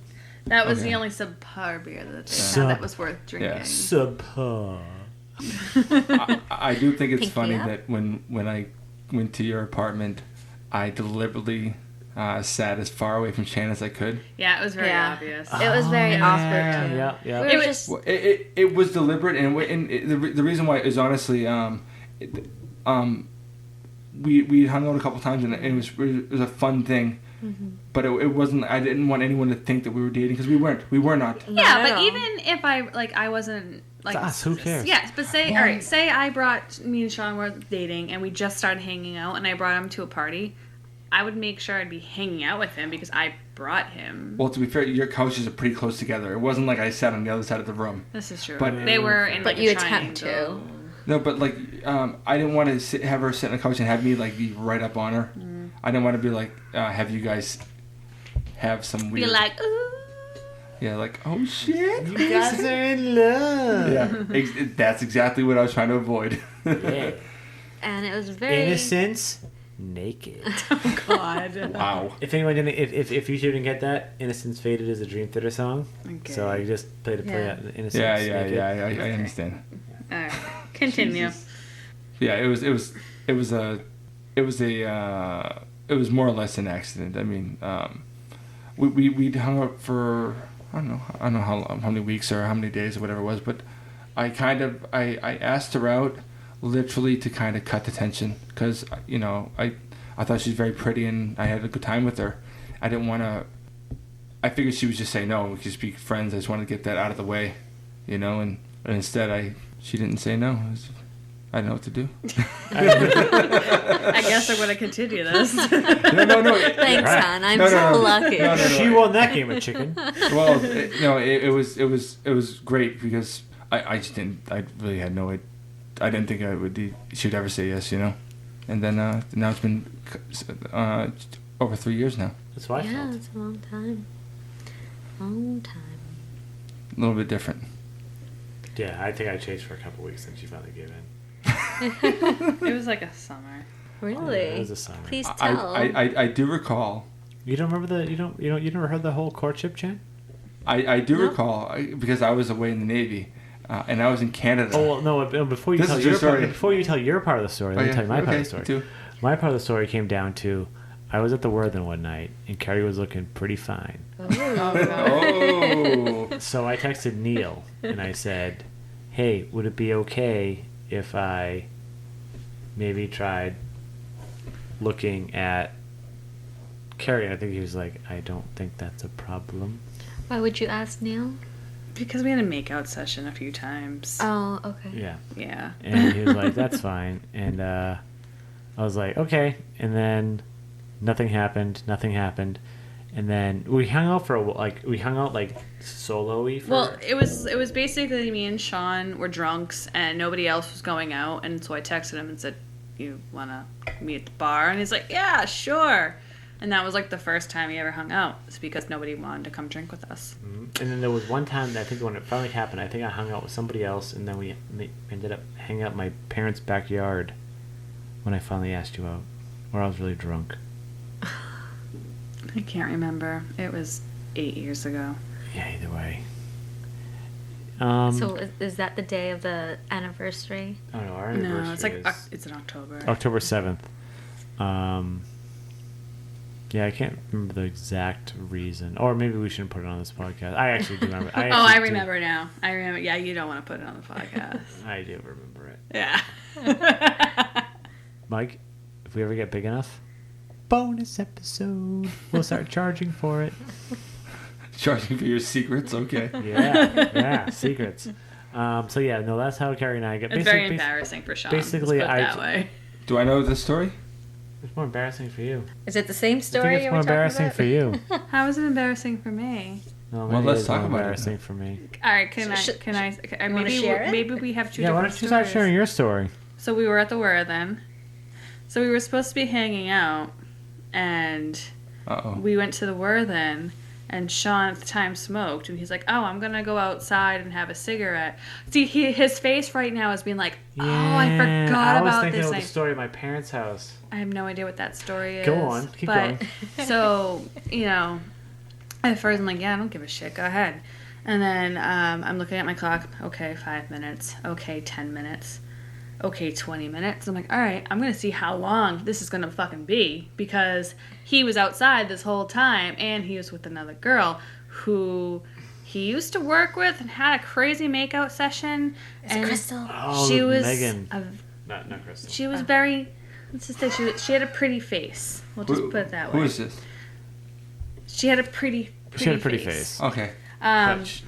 Speaker 5: That was the only subpar beer that they had that was worth drinking. Yeah.
Speaker 1: Subpar.
Speaker 2: I do think it's funny that when I went to your apartment, I deliberately sat as far away from Shan as I could.
Speaker 5: Yeah, it was very obvious.
Speaker 4: It was very awkward too.
Speaker 1: Yeah.
Speaker 2: It was deliberate, and the reason why is honestly, we hung out a couple times, and it was a fun thing. Mm-hmm. But it wasn't. I didn't want anyone to think that we were dating because we weren't. We were not.
Speaker 5: Yeah, but even if I wasn't like
Speaker 1: it's us, who cares?
Speaker 5: Yes, but say all right. Say I brought me and Shaun were dating, and we just started hanging out, and I brought him to a party. I would make sure I'd be hanging out with him because I brought him.
Speaker 2: Well, to be fair, your couches are pretty close together. It wasn't like I sat on the other side of the room.
Speaker 5: This is true.
Speaker 2: But-
Speaker 5: They were in
Speaker 4: But
Speaker 5: like
Speaker 4: you
Speaker 5: a
Speaker 4: attempt
Speaker 5: triangle.
Speaker 4: to.
Speaker 2: No, but like, I didn't want to have her sit on the couch and have me like be right up on her. I didn't want to be like, have you guys have some
Speaker 5: Be
Speaker 2: weird.
Speaker 5: like, ooh.
Speaker 2: Yeah, like, oh shit.
Speaker 1: You guys are in love.
Speaker 2: Yeah, that's exactly what I was trying to avoid.
Speaker 1: Yeah.
Speaker 4: And it was very...
Speaker 1: Innocence, naked.
Speaker 5: Oh God.
Speaker 2: Wow.
Speaker 1: If anyone didn't, if you didn't get that, "Innocence Faded" is a Dream Theater song.
Speaker 5: Okay.
Speaker 1: So I just played
Speaker 5: Yeah.
Speaker 1: Innocence.
Speaker 2: Yeah,
Speaker 1: Naked.
Speaker 2: I understand.
Speaker 5: All right. Continue.
Speaker 2: Jesus. Yeah, it was more or less an accident. I mean, we'd hung out for I don't know how many weeks or how many days or whatever it was, but I asked her out literally to kind of cut the tension because I thought she was very pretty and I had a good time with her. I didn't want to. I figured she would just say no. We could just be friends. I just wanted to get that out of the way, and instead she didn't say no. I didn't know what to do.
Speaker 5: I guess I'm gonna continue this.
Speaker 2: No.
Speaker 4: Thanks,
Speaker 1: Right.
Speaker 4: hon. I'm
Speaker 2: No,
Speaker 4: so
Speaker 2: no.
Speaker 4: lucky.
Speaker 2: No.
Speaker 1: She won that game of chicken.
Speaker 2: Well, it was great because I just didn't. I really had no. I didn't think she'd ever say yes, And then now it's been over 3 years now.
Speaker 1: That's what I
Speaker 4: Yeah,
Speaker 1: felt.
Speaker 4: it's a long time. Long time.
Speaker 2: A little bit different.
Speaker 1: Yeah, I think I chased for a couple weeks and she finally gave in.
Speaker 5: It was like a summer.
Speaker 4: Really?
Speaker 1: Yeah, it was a summer.
Speaker 4: Please tell.
Speaker 2: I do recall.
Speaker 1: You don't remember you never heard the whole courtship, Chan?
Speaker 2: I do
Speaker 4: No.
Speaker 2: recall because I was away in the Navy, and I was in Canada.
Speaker 1: Oh well, no! Before you
Speaker 2: This
Speaker 1: tell
Speaker 2: is
Speaker 1: your
Speaker 2: your story.
Speaker 1: before you tell your part of the story, let me tell you my part of the story.
Speaker 2: Too.
Speaker 1: My part of the story came down to I was at the Worthen one night and Kerry was looking pretty fine.
Speaker 2: Oh.
Speaker 1: So I texted Neil and I said, "Hey, would it be okay if I maybe tried looking at Kerry?" And I think he was like, "I don't think that's a problem."
Speaker 4: Why would you ask Neil?
Speaker 5: Because we had a makeout session a few times.
Speaker 4: Oh, okay.
Speaker 1: Yeah.
Speaker 5: Yeah.
Speaker 1: And he was like, "That's fine." And I was like, "Okay." And then nothing happened. And then we hung out solo-y for...
Speaker 5: Well, it was basically me and Shaun were drunks and nobody else was going out, and so I texted him and said, "You wanna meet at the bar?" And he's like, "Yeah, sure." And that was like the first time he ever hung out. It's because nobody wanted to come drink with us.
Speaker 1: And then there was one time that I think when it finally happened, I think I hung out with somebody else, and then we ended up hanging out in my parents' backyard when I finally asked you out, or I was really drunk.
Speaker 5: I can't remember. It was 8 years ago.
Speaker 1: Yeah, either way.
Speaker 4: So is that the day of the anniversary?
Speaker 1: Oh no, our anniversary
Speaker 5: No, it's like
Speaker 1: is
Speaker 5: it's in October.
Speaker 1: October 7th. Yeah, I can't remember the exact reason, or maybe we shouldn't put it on this podcast. I actually do remember.
Speaker 5: I remember now. I remember. Yeah, you don't want to put it on the podcast.
Speaker 1: I do remember it.
Speaker 5: Yeah.
Speaker 1: Mike, if we ever get big enough, bonus episode. We'll start charging for it.
Speaker 2: Charging for your secrets, okay.
Speaker 1: Yeah, secrets. So yeah, no, that's how Kerry and I get.
Speaker 5: It's very embarrassing for Shaun.
Speaker 1: basically,
Speaker 5: let's put it
Speaker 1: I-
Speaker 5: that way.
Speaker 2: Do I know the story?
Speaker 1: It's more embarrassing for you.
Speaker 4: Is it the same
Speaker 1: I
Speaker 4: story?
Speaker 1: think it's more embarrassing for you.
Speaker 5: How is it embarrassing for me?
Speaker 1: No,
Speaker 2: Well,
Speaker 1: maybe
Speaker 2: let's
Speaker 1: it's
Speaker 2: talk
Speaker 1: more
Speaker 2: about it
Speaker 1: embarrassing
Speaker 2: then.
Speaker 1: for me.
Speaker 5: All right, can
Speaker 4: Sh-
Speaker 5: I
Speaker 4: wanna
Speaker 5: maybe
Speaker 4: share it?
Speaker 5: maybe we have two
Speaker 1: Yeah, why
Speaker 5: different
Speaker 1: don't you start
Speaker 5: stories.
Speaker 1: sharing your story?
Speaker 5: So we were at the Worthen. So we were supposed to be hanging out, and
Speaker 2: Uh-oh.
Speaker 5: we went to the Worthen, and Shaun at the time smoked, and he's like, "Oh, I'm gonna go outside and have a cigarette." See, his face right now is being like, "Oh, I forgot
Speaker 1: I was
Speaker 5: about
Speaker 1: thinking
Speaker 5: this."
Speaker 1: of the
Speaker 5: thing.
Speaker 1: story at my parents' house.
Speaker 5: I have no idea what that story is.
Speaker 1: Go on, keep
Speaker 5: but,
Speaker 1: going.
Speaker 5: So, at first I'm like, yeah, I don't give a shit. Go ahead. And then I'm looking at my clock. Okay, 5 minutes. Okay, 10 minutes. Okay, 20 minutes. I'm like, all right, I'm going to see how long this is going to fucking be. Because he was outside this whole time, and he was with another girl who he used to work with and had a crazy makeout session.
Speaker 4: Is it Crystal?
Speaker 1: Oh,
Speaker 5: She was
Speaker 1: Megan.
Speaker 5: a
Speaker 1: Not Crystal.
Speaker 5: she was very, let's just say she had a pretty face. We'll just put it that way.
Speaker 2: Who is this?
Speaker 5: She had a pretty
Speaker 1: She had a pretty face.
Speaker 2: Okay.
Speaker 5: Um,
Speaker 1: But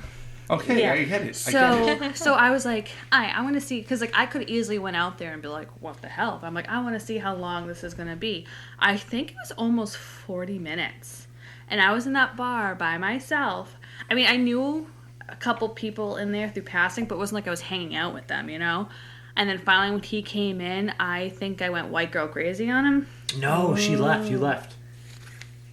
Speaker 2: Okay,
Speaker 5: Yeah.
Speaker 2: I get it. I get it.
Speaker 5: So I was like, I want to see, because like I could easily went out there and be like, what the hell? I'm like, I want to see how long this is gonna be. I think it was almost 40 minutes, and I was in that bar by myself. I mean, I knew a couple people in there through passing, but it wasn't like I was hanging out with them, you know. And then finally, when he came in, I think I went white girl crazy on him.
Speaker 1: No, she left. You left.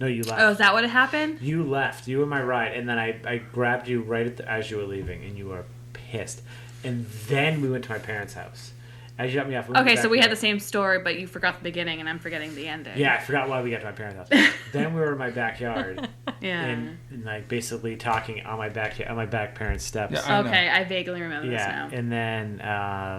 Speaker 1: No, you left.
Speaker 5: Oh, is that what had happened?
Speaker 1: You left. You were my ride, and then I grabbed you right as you were leaving, and you were pissed. And then we went to my parents' house. As you got me off.
Speaker 5: Okay, so we had the same story, but you forgot the beginning, and I'm forgetting the ending.
Speaker 1: Yeah, I forgot why we got to my parents' house. Then we were in my backyard.
Speaker 5: Yeah.
Speaker 1: And like basically talking on my back parents' steps.
Speaker 2: Yeah, I know.
Speaker 5: Okay, I vaguely remember this
Speaker 1: Yeah,
Speaker 5: now.
Speaker 1: and then I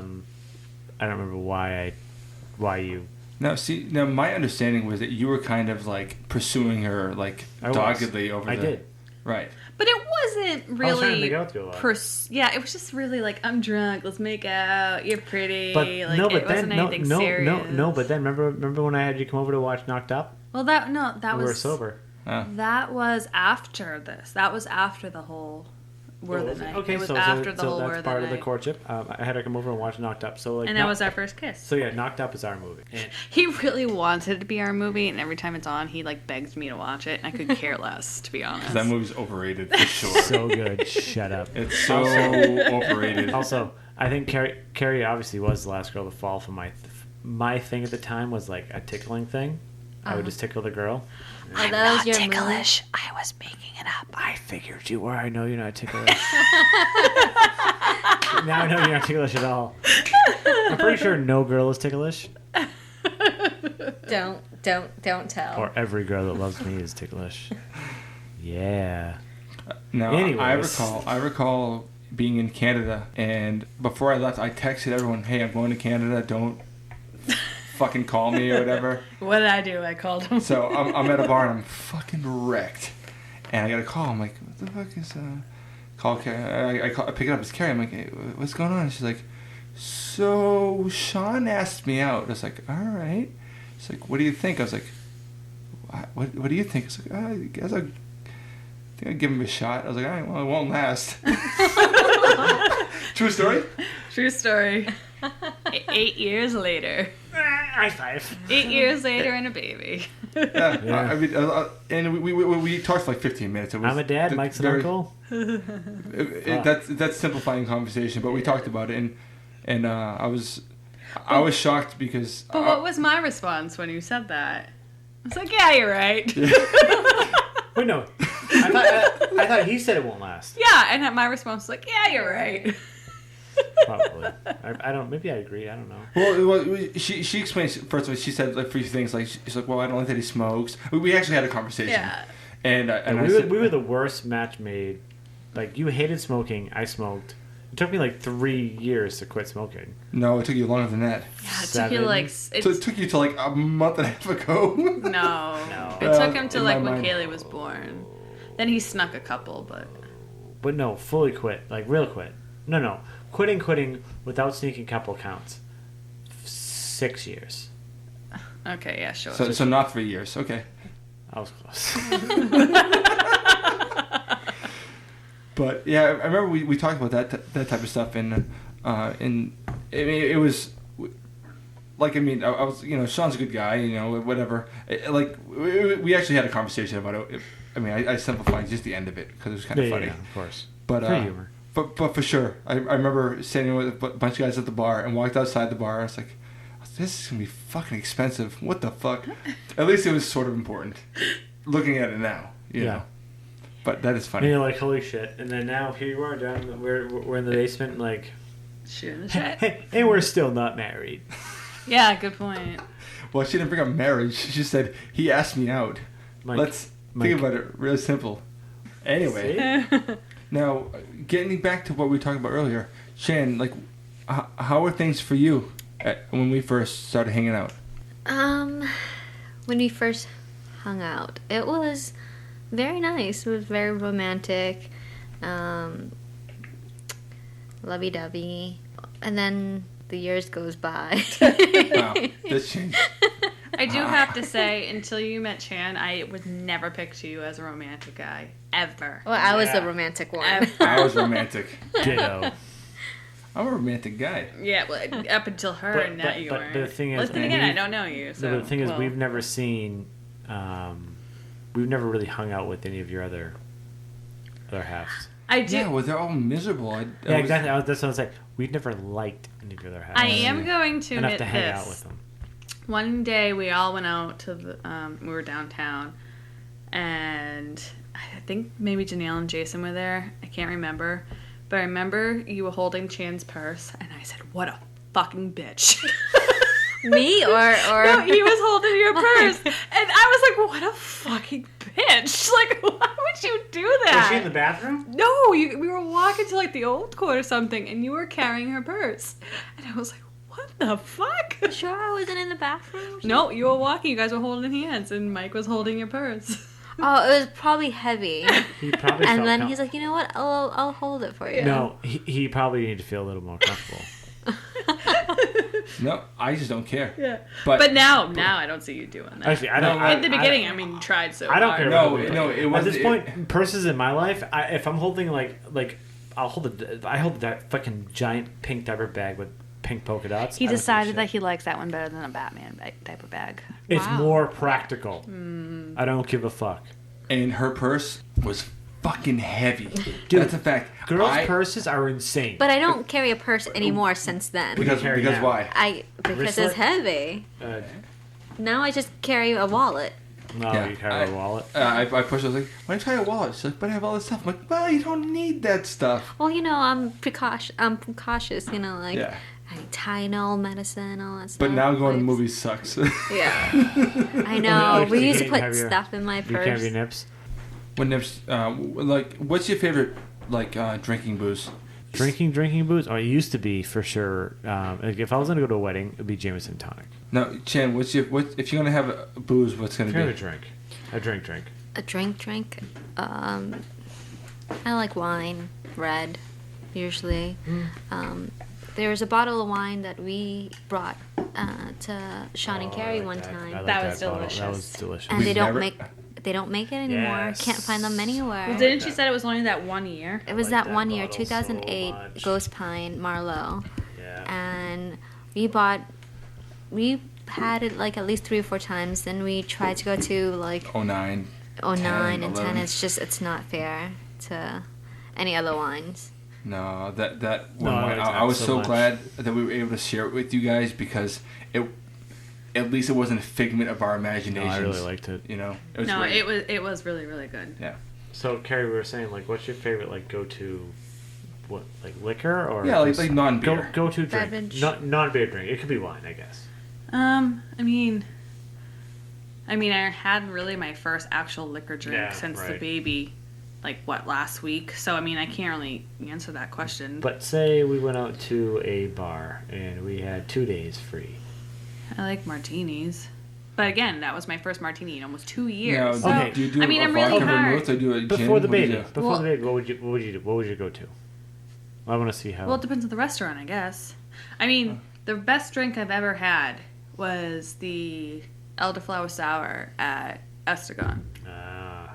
Speaker 1: don't remember why you.
Speaker 2: Now my understanding was that you were kind of like pursuing her like
Speaker 1: I was.
Speaker 2: doggedly over
Speaker 1: I
Speaker 2: the...
Speaker 1: did.
Speaker 2: Right.
Speaker 5: But it wasn't
Speaker 1: I was trying to
Speaker 5: really.
Speaker 1: make out with you a lot.
Speaker 5: Yeah, it was just really like, I'm drunk. Let's make out. You're pretty.
Speaker 1: But
Speaker 5: like,
Speaker 1: no,
Speaker 5: it
Speaker 1: but
Speaker 5: wasn't
Speaker 1: then
Speaker 5: anything serious.
Speaker 1: no. But then remember when I had you come over to watch Knocked Up?
Speaker 5: Well, that
Speaker 1: We
Speaker 5: was
Speaker 1: were sober.
Speaker 5: That was after this. That was after the whole Were the Night.
Speaker 1: Okay,
Speaker 5: it was
Speaker 1: so
Speaker 5: after the whole
Speaker 1: that's
Speaker 5: Were the
Speaker 1: part of the
Speaker 5: Night.
Speaker 1: courtship. I had her come over and watch Knocked Up. So like,
Speaker 5: And that was our first kiss.
Speaker 1: So yeah, Knocked Up is our movie. And
Speaker 5: He really wanted it to be our movie, and every time it's on, he like begs me to watch it, and I could care less, to be honest.
Speaker 2: That movie's overrated for sure.
Speaker 1: so good. Shut up.
Speaker 2: It's so overrated.
Speaker 1: Also, I think Carrie obviously was the last girl to fall for my thing at the time was like a tickling thing. I would just tickle the girl.
Speaker 4: Oh, that was your
Speaker 5: ticklish. I was making it up.
Speaker 1: I figured you were. I know you're not ticklish. Now I know you're not ticklish at all. I'm pretty sure no girl is ticklish.
Speaker 4: Don't tell.
Speaker 1: Or every girl that loves me is ticklish. Yeah.
Speaker 2: Now,
Speaker 1: Anyways.
Speaker 2: I recall being in Canada, and before I left, I texted everyone, "Hey, I'm going to Canada. Don't fucking call me or whatever."
Speaker 5: What did I do? I called him.
Speaker 2: So I'm at a bar and I'm fucking wrecked, and I got a call. I'm like, "What the fuck is call Carrie?" I pick it up. It's Carrie. I'm like, "Hey, what's going on?" And she's like, "So Shaun asked me out." I was like, "All right." She's like, "What do you think?" I was like, "What do you think?" I was like, "I guess I think I'd give him a shot." I was like, "All right, well, it won't last." True story?
Speaker 5: True story. 8 years later.
Speaker 1: High five.
Speaker 5: 8 years later and a baby.
Speaker 2: Yeah.
Speaker 1: Yeah.
Speaker 2: I mean, and we talked for like 15 minutes. It was
Speaker 1: I'm a dad. Mike's an uncle.
Speaker 2: That's simplifying conversation, but we talked about it, and I was shocked because.
Speaker 5: But what was my response when you said that? I was like, yeah, you're right.
Speaker 1: Wait, no. I thought he said it won't last.
Speaker 5: Yeah, and my response was like, yeah, you're right.
Speaker 1: Probably. I don't. Maybe I agree. I don't know.
Speaker 2: Well, she explained first of all. She said like a few things like she's like, well, I don't like that he smokes. We actually had a conversation.
Speaker 5: Yeah.
Speaker 2: And I
Speaker 1: we
Speaker 2: said,
Speaker 1: were the worst match made. Like you hated smoking. I smoked. It took me like 3 years to quit smoking.
Speaker 2: no, it took you longer than that.
Speaker 5: Yeah, it took you like...
Speaker 2: So it took you to like a month and a half ago.
Speaker 5: No. It took him to
Speaker 2: in
Speaker 5: like
Speaker 2: my
Speaker 5: when
Speaker 2: mind.
Speaker 5: Kaylee was born. Then he snuck a couple, but...
Speaker 1: But no, fully quit. Like real quit. No. Quitting without sneaking couple counts. 6 years.
Speaker 5: Okay, yeah, sure.
Speaker 2: So not 3 years. Okay.
Speaker 1: I was close.
Speaker 2: But yeah, I remember we talked about that type of stuff, and I mean it was like I was Shaun's a good guy, whatever. Like we actually had a conversation about it. I mean I simplified just the end of it because it was kind of funny.
Speaker 1: Yeah, of course.
Speaker 2: But
Speaker 1: For humor.
Speaker 2: But for sure, I remember standing with a bunch of guys at the bar and walked outside the bar. I was like, this is gonna be fucking expensive. What the fuck? At least it was sort of important. Looking at it now, you know. But that is funny.
Speaker 1: And you're like, holy shit. And then now here you are down. We're in the basement, like,
Speaker 5: Shooting the shit.
Speaker 1: hey, and we're still not married.
Speaker 5: Yeah, good point.
Speaker 2: Well, she didn't bring up marriage. She just said he asked me out.
Speaker 1: Mike,
Speaker 2: Think about it. Real simple. Anyway, now getting back to what we were talking about earlier, Chan, like, how were things for you when we first started hanging out?
Speaker 4: When we first hung out, it was very nice. It was very romantic, lovey-dovey, and then the years goes by.
Speaker 2: Wow, this changed.
Speaker 5: I do have to say, until you met Chan, I would never picture you as a romantic guy. Ever.
Speaker 4: Well, I was the romantic one.
Speaker 2: I was romantic.
Speaker 1: Ditto.
Speaker 2: I'm a romantic guy.
Speaker 5: Yeah, well, up until her,
Speaker 1: But-
Speaker 5: and now
Speaker 1: but-
Speaker 5: you
Speaker 1: but
Speaker 5: weren't.
Speaker 1: the thing is,
Speaker 5: Well, then
Speaker 1: and
Speaker 5: again, I
Speaker 1: we've-
Speaker 5: don't know you. So,
Speaker 1: No, but the thing is,
Speaker 5: well,
Speaker 1: we've never seen, we've never really hung out with any of your other halves.
Speaker 5: I do.
Speaker 2: Yeah, well, they're all miserable.
Speaker 1: Yeah, exactly. That's what I was saying. We've never liked any of your other halves.
Speaker 5: I am going to
Speaker 1: enough
Speaker 5: admit
Speaker 1: to hang
Speaker 5: this.
Speaker 1: out with them.
Speaker 5: One day we all went out to the. We were downtown, and I think maybe Janelle and Jason were there. I can't remember, but I remember you were holding Chan's purse, and I said, "What a fucking bitch."
Speaker 4: Me or
Speaker 5: No, he was holding your purse, and I was like, "What a fucking bitch!" Like, why would you do that?
Speaker 1: Was she in the bathroom?
Speaker 5: No, we were walking to like the old court or something, and you were carrying her purse, and I was like, "What the fuck?"
Speaker 4: Sure, I wasn't in the bathroom.
Speaker 5: No, you were walking. You guys were holding hands, and Mike was holding your purse.
Speaker 4: Oh, it was probably heavy.
Speaker 1: He probably
Speaker 4: And
Speaker 1: felt
Speaker 4: then he's like, you know what? I'll hold it for you.
Speaker 1: No, he probably needed to feel a little more comfortable.
Speaker 2: No, I just don't care.
Speaker 5: Yeah,
Speaker 2: But,
Speaker 5: but now I don't see you doing that.
Speaker 1: Actually, I don't.
Speaker 2: No,
Speaker 5: At the beginning, I mean, you tried so
Speaker 1: I don't
Speaker 5: hard.
Speaker 1: care.
Speaker 2: No,
Speaker 1: about
Speaker 2: no, it
Speaker 1: At
Speaker 2: wasn't-
Speaker 1: this point, purses in my life, if I'm holding like I hold that fucking giant pink diaper bag with pink polka dots.
Speaker 5: He
Speaker 1: I don't give a
Speaker 5: decided that
Speaker 1: shit.
Speaker 5: he likes that one better than a Batman type of bag.
Speaker 1: It's
Speaker 4: Wow.
Speaker 1: more practical. I don't give a fuck.
Speaker 2: and her purse was fucking heavy.
Speaker 1: Dude,
Speaker 2: That's a fact.
Speaker 1: Girls'
Speaker 2: I-
Speaker 1: purses are insane.
Speaker 4: But I don't carry a purse anymore since then.
Speaker 2: Because
Speaker 1: carry now?
Speaker 2: why?
Speaker 4: Because
Speaker 1: Wristlet?
Speaker 4: it's heavy. Now I just carry a wallet.
Speaker 1: No,
Speaker 2: Yeah,
Speaker 1: you carry a wallet.
Speaker 2: I pushed. I was like, "Why don't you carry a wallet?" She's like, "But I have all this stuff." I'm like, "Well, you don't need that stuff."
Speaker 4: Well, I'm precautious. Like
Speaker 2: Yeah.
Speaker 4: I Tylenol, medicine, all that stuff.
Speaker 2: But now going to
Speaker 4: Wipes.
Speaker 2: movies sucks.
Speaker 4: Yeah, I know.
Speaker 1: Oh,
Speaker 4: We
Speaker 1: you
Speaker 4: used to
Speaker 1: can't
Speaker 4: put
Speaker 1: have your-
Speaker 4: stuff in my
Speaker 1: You can't have your
Speaker 4: purse.
Speaker 1: nips.
Speaker 2: When there's like, what's your favorite drinking booze?
Speaker 1: Drinking booze? Oh, it used to be for sure. Like if I was gonna go to a wedding, it'd be Jameson tonic.
Speaker 2: No, Chan. What if you're gonna have a booze? What's gonna
Speaker 1: Kind
Speaker 2: be?
Speaker 1: of a drink. A drink.
Speaker 4: A drink. I like wine, red, usually. There was a bottle of wine that we brought to Shaun and Kerry one time.
Speaker 1: I like
Speaker 5: That was
Speaker 1: bottle.
Speaker 5: delicious.
Speaker 1: That was delicious.
Speaker 4: And
Speaker 2: We've
Speaker 4: they don't
Speaker 2: never-
Speaker 4: make it anymore.
Speaker 1: Yes.
Speaker 4: Can't find them anywhere.
Speaker 5: Well, didn't she said it was only that 1 year?
Speaker 4: It was
Speaker 1: like
Speaker 4: that
Speaker 1: that
Speaker 4: 1 year,
Speaker 1: bottle so
Speaker 4: 2008,
Speaker 1: much.
Speaker 4: Ghost Pine Marlowe,
Speaker 1: Yeah.
Speaker 4: and we had it like at least 3 or 4 times. Then we tried to go to like
Speaker 2: 09.
Speaker 4: 09 and 10.
Speaker 2: 11.
Speaker 4: It's not fair to any other wines.
Speaker 2: No, that
Speaker 1: No,
Speaker 2: one.
Speaker 1: it's
Speaker 2: I
Speaker 1: not
Speaker 2: was
Speaker 1: so
Speaker 2: so
Speaker 1: much.
Speaker 2: glad that we were able to share it with you guys because at least it wasn't a figment of our
Speaker 1: No,
Speaker 2: imagination.
Speaker 1: I really liked it.
Speaker 2: You know, it was
Speaker 5: No,
Speaker 2: great.
Speaker 5: it was really, really good.
Speaker 2: Yeah.
Speaker 1: So Carrie, we were saying like, what's your favorite like go-to, what like liquor or
Speaker 2: Yeah, like
Speaker 1: just
Speaker 2: non-beer.
Speaker 1: go-to drink,
Speaker 4: Beverage.
Speaker 1: non-beer drink. It could be wine, I guess.
Speaker 5: I mean, I had really my first actual liquor drink
Speaker 1: Yeah,
Speaker 5: since the
Speaker 1: right.
Speaker 5: baby, last week. So, I mean, I can't really answer that question.
Speaker 1: But say we went out to a bar and we had 2 days free.
Speaker 5: I like martinis. But again, that was my first martini in almost 2 years.
Speaker 2: Now,
Speaker 5: So,
Speaker 1: Okay.
Speaker 2: do you do
Speaker 5: I mean,
Speaker 2: a
Speaker 5: I'm really
Speaker 2: vodka
Speaker 5: hard.
Speaker 2: vermouth or do a gin?
Speaker 1: Before the
Speaker 2: What do you
Speaker 1: baby,
Speaker 2: do?
Speaker 1: what would you do? What would you go to? I want to see how.
Speaker 5: Well, it depends on the restaurant, I guess. I mean, the best drink I've ever had was the elderflower sour at Estegon.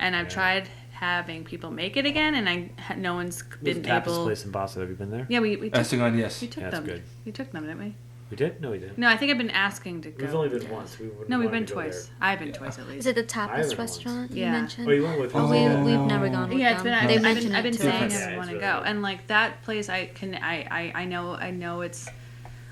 Speaker 5: And I've tried having people make it again, and no one's
Speaker 1: There's a
Speaker 5: been
Speaker 1: tapas
Speaker 5: able.
Speaker 1: place in Boston. Have you been there?
Speaker 5: Yeah, we took,
Speaker 2: Estegon, yes.
Speaker 5: we took
Speaker 1: Yeah, that's
Speaker 5: them.
Speaker 1: good.
Speaker 5: We took them, didn't we?
Speaker 1: We did? No, we didn't.
Speaker 5: No, I think I've been asking to go.
Speaker 1: We've only been once. We wouldn't
Speaker 5: No, we've
Speaker 1: wanted
Speaker 5: been
Speaker 1: to go
Speaker 5: twice.
Speaker 1: there.
Speaker 5: I've been twice at
Speaker 4: Is
Speaker 5: least.
Speaker 4: it the
Speaker 1: I
Speaker 4: tapas
Speaker 1: haven't
Speaker 4: restaurant you
Speaker 5: Yeah.
Speaker 4: mentioned?
Speaker 1: Oh, you went with
Speaker 2: Oh,
Speaker 1: us?
Speaker 4: We've never gone with
Speaker 5: Yeah, it's
Speaker 4: them.
Speaker 5: been.
Speaker 4: They
Speaker 5: I've
Speaker 4: mentioned
Speaker 5: been
Speaker 4: it too.
Speaker 5: saying
Speaker 1: Yeah,
Speaker 5: I
Speaker 1: it's
Speaker 5: want to
Speaker 1: really
Speaker 5: go,
Speaker 1: good.
Speaker 5: and like that place, I know it's.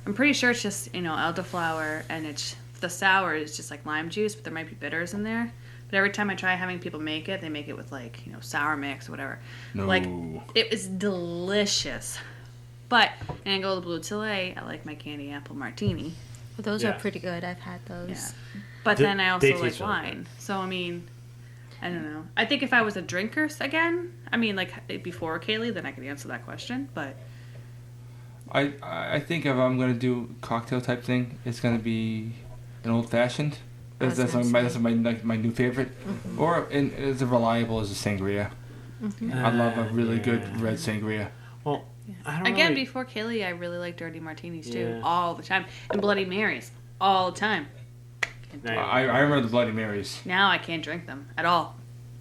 Speaker 5: I'm pretty sure it's just elderflower, and it's the sour is just like lime juice, but there might be bitters in there. But every time I try having people make it, they make it with like sour mix or whatever.
Speaker 2: No.
Speaker 5: Like it was delicious. But and I go to Blue Tillet, I like my candy apple martini.
Speaker 4: Well, those
Speaker 1: Yeah.
Speaker 4: are pretty good. I've had those.
Speaker 5: Yeah. But
Speaker 1: They-
Speaker 5: then I also
Speaker 1: they
Speaker 5: like
Speaker 1: taste really
Speaker 5: wine. So I mean, I don't know. I think if I was a drinker again, I mean like before Kaylee, then I could answer that question. But
Speaker 2: I think if I'm gonna do cocktail type thing, it's gonna be an old fashioned.
Speaker 4: I was
Speaker 2: That's
Speaker 4: gonna
Speaker 2: my new favorite. Or as reliable as a sangria. I love a really good red sangria.
Speaker 1: Well, I don't
Speaker 5: again,
Speaker 1: really,
Speaker 5: before Kaylee, I really like dirty martinis too,
Speaker 1: Yeah.
Speaker 5: all the time, and Bloody Marys all the time. Can't do
Speaker 1: No,
Speaker 5: it.
Speaker 2: I remember the Bloody Marys.
Speaker 5: Now I can't drink them at all.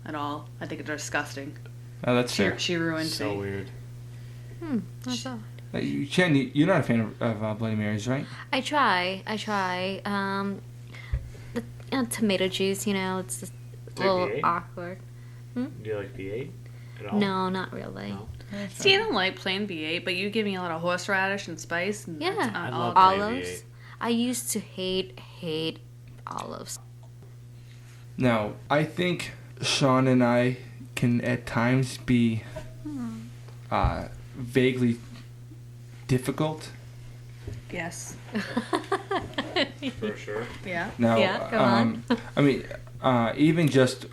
Speaker 5: At all. I think they're disgusting.
Speaker 2: Oh, that's fair.
Speaker 5: She ruined
Speaker 1: So
Speaker 5: me.
Speaker 1: weird.
Speaker 4: That's all.
Speaker 2: Chen, you're not a fan of Bloody Marys, right?
Speaker 4: I try. The tomato juice, it's just a
Speaker 1: Do you
Speaker 4: little
Speaker 1: like V8?
Speaker 4: awkward.
Speaker 1: Do you like V8 at all?
Speaker 4: No, not really.
Speaker 1: No?
Speaker 5: See, I don't like plain V8, but you give me a lot of horseradish and spice. And
Speaker 4: Yeah.
Speaker 5: that's-
Speaker 1: I
Speaker 5: I'll-
Speaker 1: love plain
Speaker 4: Olives.
Speaker 1: V8.
Speaker 4: I used to hate olives.
Speaker 2: Now, I think Shaun and I can at times be vaguely difficult.
Speaker 5: Yes.
Speaker 1: For sure.
Speaker 5: Yeah.
Speaker 2: Now,
Speaker 4: Yeah, go on.
Speaker 2: I mean, even just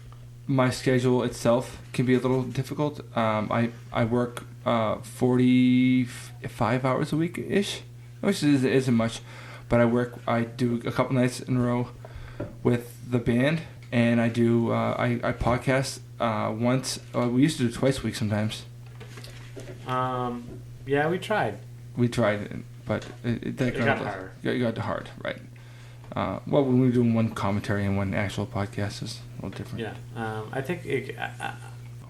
Speaker 2: my schedule itself can be a little difficult. I work 45 hours a week ish, which isn't much, but I do a couple nights in a row with the band, and I do I podcast once. We used to do twice a week sometimes.
Speaker 1: Yeah, we tried.
Speaker 2: We tried, but it
Speaker 1: got hard.
Speaker 2: It got hard, right? Well, when we were doing one commentary and one actual podcast, is a little different.
Speaker 1: Yeah, I think it.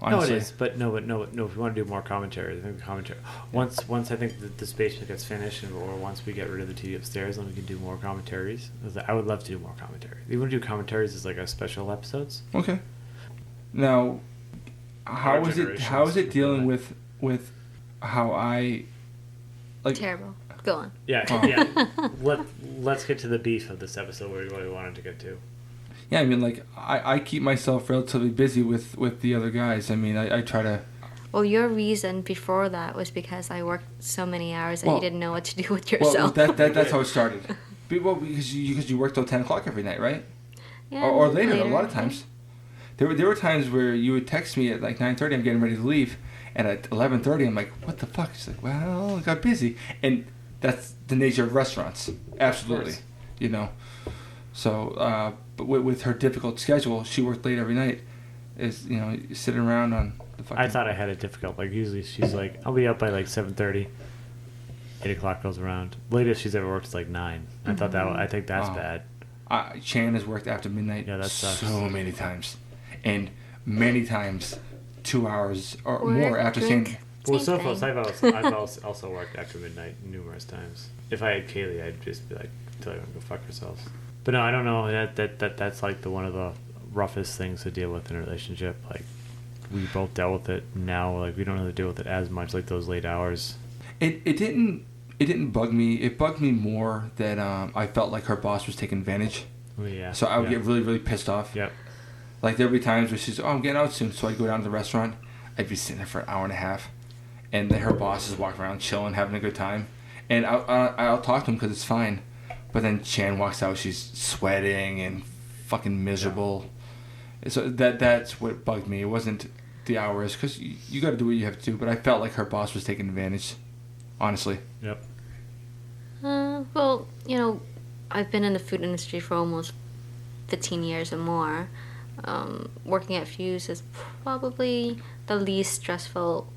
Speaker 1: No, it
Speaker 2: Honestly.
Speaker 1: is, but no. If we want to do more commentary, I think the commentary. Once I think this basement gets finished, or once we get rid of the TV upstairs, then we can do more commentaries. I would love to do more commentary. We want to do commentaries as like a special episodes.
Speaker 2: Okay. Now, how
Speaker 1: Our
Speaker 2: is it?
Speaker 1: generations
Speaker 2: How is it dealing
Speaker 1: would
Speaker 2: with how I like?
Speaker 4: Terrible. Go on.
Speaker 1: Yeah,
Speaker 2: Oh.
Speaker 1: yeah. Let's get to the beef of this episode where we wanted to get to.
Speaker 2: Yeah, I mean, like I keep myself relatively busy with the other guys. I mean, I try to.
Speaker 4: Well, your reason before that was because I worked so many hours that
Speaker 2: Well-
Speaker 4: you didn't know what to do with
Speaker 2: Well,
Speaker 4: yourself.
Speaker 2: that's how it started. Well, because you work till 10 o'clock every night, right?
Speaker 4: Yeah,
Speaker 2: or later. A lot of times. There were times where you would text me at like 9:30. I'm getting ready to leave, and at 11:30, I'm like, "What the fuck?" She's like, "Well, I got busy," and that's the nature of restaurants. Absolutely,
Speaker 1: Of course.
Speaker 2: So, but with her difficult schedule, she worked late every night. Is sitting around on the fucking.
Speaker 1: I thought I had it difficult. Like usually she's like, I'll be up by like 7:30. 8 o'clock goes around. Latest she's ever worked is like 9. I thought I think that's
Speaker 2: Oh.
Speaker 1: bad.
Speaker 2: Chan has worked after midnight.
Speaker 1: Yeah, that sucks.
Speaker 2: so many times, and many times 2 hours or
Speaker 4: Work,
Speaker 2: more after
Speaker 4: drink.
Speaker 2: saying.
Speaker 1: Well,
Speaker 4: Same
Speaker 1: so
Speaker 4: thing.
Speaker 1: far, I've also worked after midnight numerous times. If I had Kaylee, I'd just be like, tell her to go fuck yourselves. But no, I don't know. That's like one of the roughest things to deal with in a relationship. Like, we both dealt with it. Now, like, we don't really deal with it as much, like those late hours.
Speaker 2: It didn't bug me. It bugged me more that I felt like her boss was taking advantage.
Speaker 1: Oh, yeah.
Speaker 2: So I would get really, really pissed off.
Speaker 1: Yep.
Speaker 2: Like there'd be times where she's, I'm getting out soon, so I'd go down to the restaurant. I'd be sitting there for an hour and a half, and then her boss is walking around chilling, having a good time, and I'll talk to him because it's fine, but then Chan walks out, she's sweating and fucking miserable. So that's what bugged me. It wasn't the hours, because you got to do what you have to do, but I felt like her boss was taking advantage, honestly.
Speaker 1: Yep.
Speaker 4: Well, I've been in the food industry for almost 15 years or more. Working at Fuse is probably the least stressful.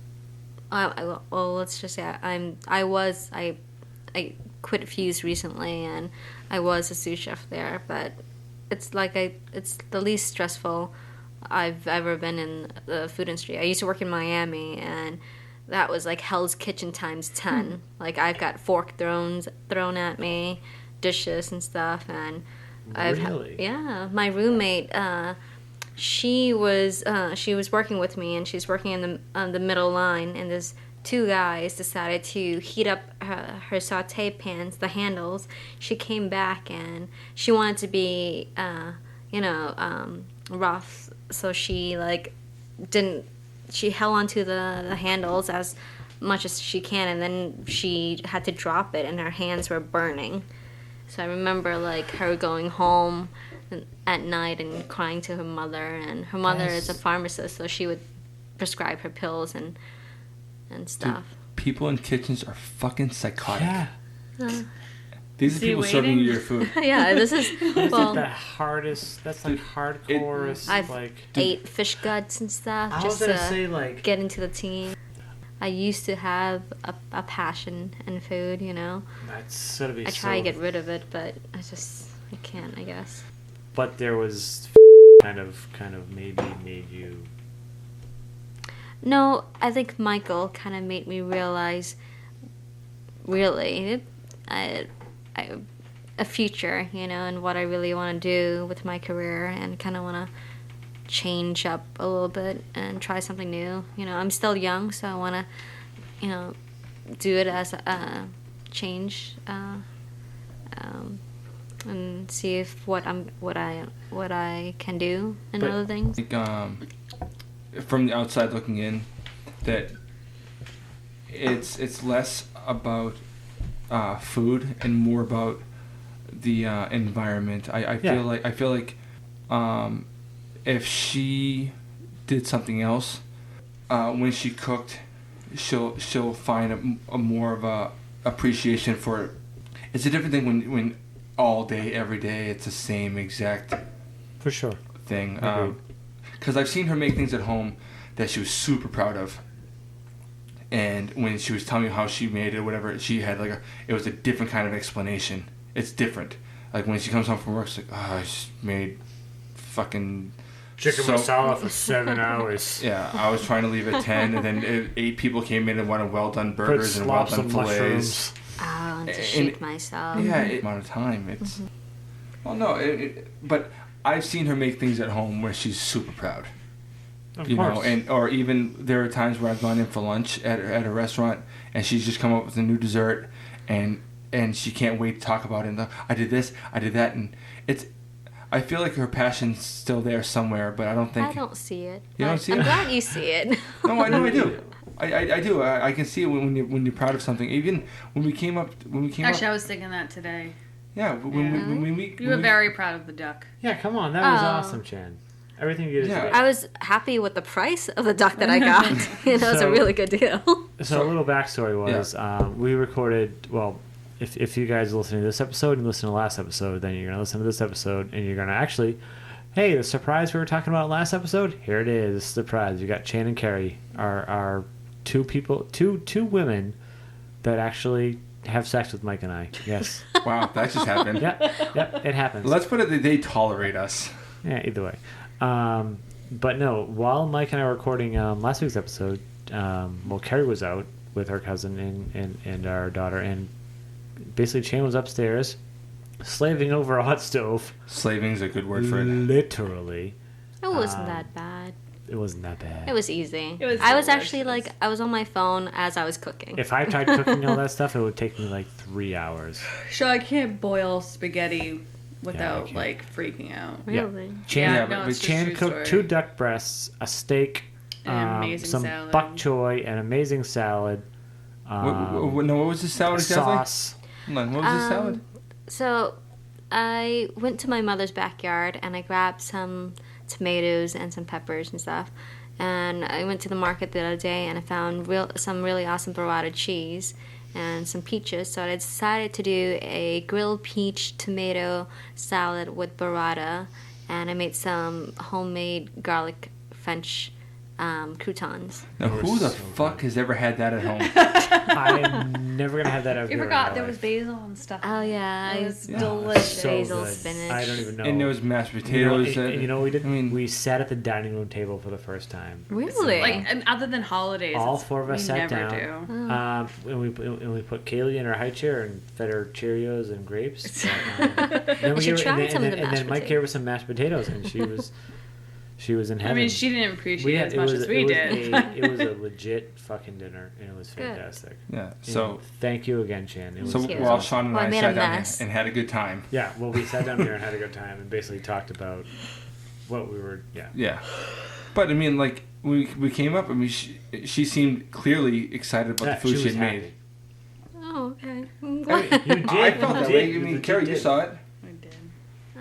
Speaker 4: Well, let's just say I quit Fuse recently, and I was a sous chef there, but it's the least stressful I've ever been in the food industry. I used to work in Miami, and that was like Hell's Kitchen times 10. Like, I've got fork thrown at me, dishes and stuff, and
Speaker 1: Really?
Speaker 4: yeah, my roommate, she was working with me, and she's working in the middle line, and there's two guys decided to heat up her saute pans, the handles. She came back and she wanted to be rough, so she she held onto the handles as much as she can, and then she had to drop it and her hands were burning. So I remember like her going home at night and crying to her mother, and her mother is a pharmacist, so she would prescribe her pills and stuff.
Speaker 2: Dude, people in kitchens are fucking psychotic.
Speaker 1: Yeah.
Speaker 2: These are
Speaker 5: Is he
Speaker 2: people serving you
Speaker 5: waiting?
Speaker 2: your food.
Speaker 4: Yeah, this is
Speaker 1: That's
Speaker 4: well.
Speaker 1: like the hardest. That's like
Speaker 2: Dude,
Speaker 1: hardcore.
Speaker 4: I've
Speaker 1: like.
Speaker 4: ate fish guts and stuff
Speaker 1: I was
Speaker 4: just
Speaker 1: gonna
Speaker 4: to
Speaker 1: say like.
Speaker 4: get into the team. I used to have a passion in food,
Speaker 1: That's gonna be.
Speaker 4: I try to
Speaker 1: so,
Speaker 4: get rid of it, but I can't, I guess.
Speaker 1: but there was kind of maybe made you.
Speaker 4: No, I think Michael kind of made me realize, really, a future, and what I really want to do with my career, and kind of want to change up a little bit and try something new. I'm still young, so I want to, do it as a change, and see if what I can do and other things.
Speaker 2: From the outside looking in, that it's less about food and more about the environment. I feel like if she did something else when she cooked, she'll find a more of a appreciation for it. It's a different thing when all day every day it's the same exact
Speaker 1: For sure.
Speaker 2: thing. Because I've seen her make things at home that she was super proud of. And when she was telling me how she made it or whatever, she had it was a different kind of explanation. It's different. Like when she comes home from work, she's like, oh, I just made fucking
Speaker 1: Chicken masala for 7 hours.
Speaker 2: Yeah, I was trying to leave at 10, and then 8 people came in and wanted well-done burgers and well-done fillets.
Speaker 4: I want to shake myself.
Speaker 2: Yeah, amount of time. It's well, no, but I've seen her make things at home where she's super proud.
Speaker 1: Of course.
Speaker 2: Or even there are times where I've gone in for lunch at a restaurant and she's just come up with a new dessert and she can't wait to talk about it. And I did this, I did that, and I feel like her passion's still there somewhere, but I don't think.
Speaker 4: I don't see it.
Speaker 2: You don't see it?
Speaker 4: I'm glad you see it.
Speaker 2: No, I know I do. I do. I can see it when you're proud of something. Even when we came up.
Speaker 5: Actually, I was thinking that today.
Speaker 2: Yeah, when we.
Speaker 5: You were very proud of the duck.
Speaker 1: Yeah, come on, that was awesome, Chan. Everything you did.
Speaker 2: Yeah.
Speaker 1: Great.
Speaker 4: I was happy with the price of the duck that I got. It was a really good deal.
Speaker 1: So a little backstory was we recorded. Well, if you guys are listening to this episode and listen to the last episode, then you're gonna listen to this episode and you're gonna actually. Hey, the surprise we were talking about last episode. Here it is. Surprise! You got Shaun and Kerry, our two women that actually have sex with Mike and I. Yes.
Speaker 2: Wow, that just happened.
Speaker 1: Yep, it happens.
Speaker 2: Let's put it that they tolerate us.
Speaker 1: Yeah, either way. But no, while Mike and I were recording last week's episode, Kerry was out with her cousin and our daughter, and basically Chan was upstairs slaving over a hot stove.
Speaker 2: Slaving's a good word for it.
Speaker 1: Literally.
Speaker 4: It wasn't that bad.
Speaker 1: It wasn't that bad.
Speaker 4: It was easy.
Speaker 5: It was
Speaker 4: I was
Speaker 5: delicious.
Speaker 4: actually I was on my phone as I was cooking.
Speaker 1: If I tried cooking all that stuff, it would take me 3 hours.
Speaker 5: So I can't boil spaghetti without
Speaker 1: Yeah, I
Speaker 5: freaking out.
Speaker 4: Really?
Speaker 1: Chan,
Speaker 5: no, it's just
Speaker 1: Chan
Speaker 5: true
Speaker 1: cooked
Speaker 5: story.
Speaker 1: 2 duck breasts, a steak,
Speaker 5: An amazing
Speaker 1: some
Speaker 5: salad.
Speaker 1: bok choy, an amazing salad.
Speaker 2: What was the salad exactly?
Speaker 1: Sauce.
Speaker 2: Hold on, what was the salad?
Speaker 4: So I went to my mother's backyard and I grabbed some tomatoes and some peppers and stuff. And I went to the market the other day and I found some really awesome burrata cheese and some peaches. So I decided to do a grilled peach tomato salad with burrata, and I made some homemade garlic French croutons.
Speaker 2: Now, who the fuck has ever had that at home?
Speaker 1: I'm never going to have that out
Speaker 5: You
Speaker 1: here.
Speaker 5: forgot
Speaker 1: in
Speaker 5: there
Speaker 1: my
Speaker 5: was
Speaker 1: life.
Speaker 5: basil and stuff.
Speaker 4: Oh yeah,
Speaker 5: It was
Speaker 2: Yeah.
Speaker 5: delicious.
Speaker 1: So
Speaker 4: basil,
Speaker 1: good.
Speaker 4: spinach.
Speaker 1: I don't even know.
Speaker 2: And there was mashed
Speaker 1: You know,
Speaker 2: potatoes.
Speaker 1: and you know what we did?
Speaker 2: I mean,
Speaker 1: we sat at the dining room table for the first time.
Speaker 4: Really?
Speaker 5: And other than holidays,
Speaker 1: All 4 of us
Speaker 5: we
Speaker 1: sat
Speaker 5: never
Speaker 1: down.
Speaker 5: do.
Speaker 1: And we put Kaylee in her high chair and fed her Cheerios and grapes. Then
Speaker 4: should try some of the
Speaker 1: and
Speaker 4: mashed
Speaker 1: then Mike gave her some mashed potatoes, and she was in heaven.
Speaker 5: I mean, she didn't appreciate it as much as we did.
Speaker 1: It was a legit fucking dinner, and it was
Speaker 4: Good.
Speaker 1: fantastic.
Speaker 2: yeah.
Speaker 1: And
Speaker 2: So,
Speaker 1: thank you again, Chan. It was
Speaker 4: Thank you.
Speaker 2: while Shaun and
Speaker 4: Well, I
Speaker 2: I
Speaker 4: made
Speaker 2: sat
Speaker 4: a
Speaker 2: down here
Speaker 4: mess.
Speaker 2: and had a good time.
Speaker 1: yeah. Well, we sat down here and had a good time, and basically talked about what we were. Yeah.
Speaker 2: Yeah. But I mean, we came up. I mean, she seemed clearly excited about
Speaker 1: Yeah,
Speaker 2: the food she
Speaker 1: was
Speaker 2: had
Speaker 1: happy.
Speaker 2: made.
Speaker 4: Oh, okay. I'm
Speaker 1: I
Speaker 4: glad.
Speaker 1: mean, you did.
Speaker 2: I felt
Speaker 1: you
Speaker 2: that
Speaker 1: did,
Speaker 2: way. I
Speaker 1: you
Speaker 2: mean,
Speaker 1: legit
Speaker 2: Kerry, you
Speaker 1: did.
Speaker 2: saw it.
Speaker 5: I did.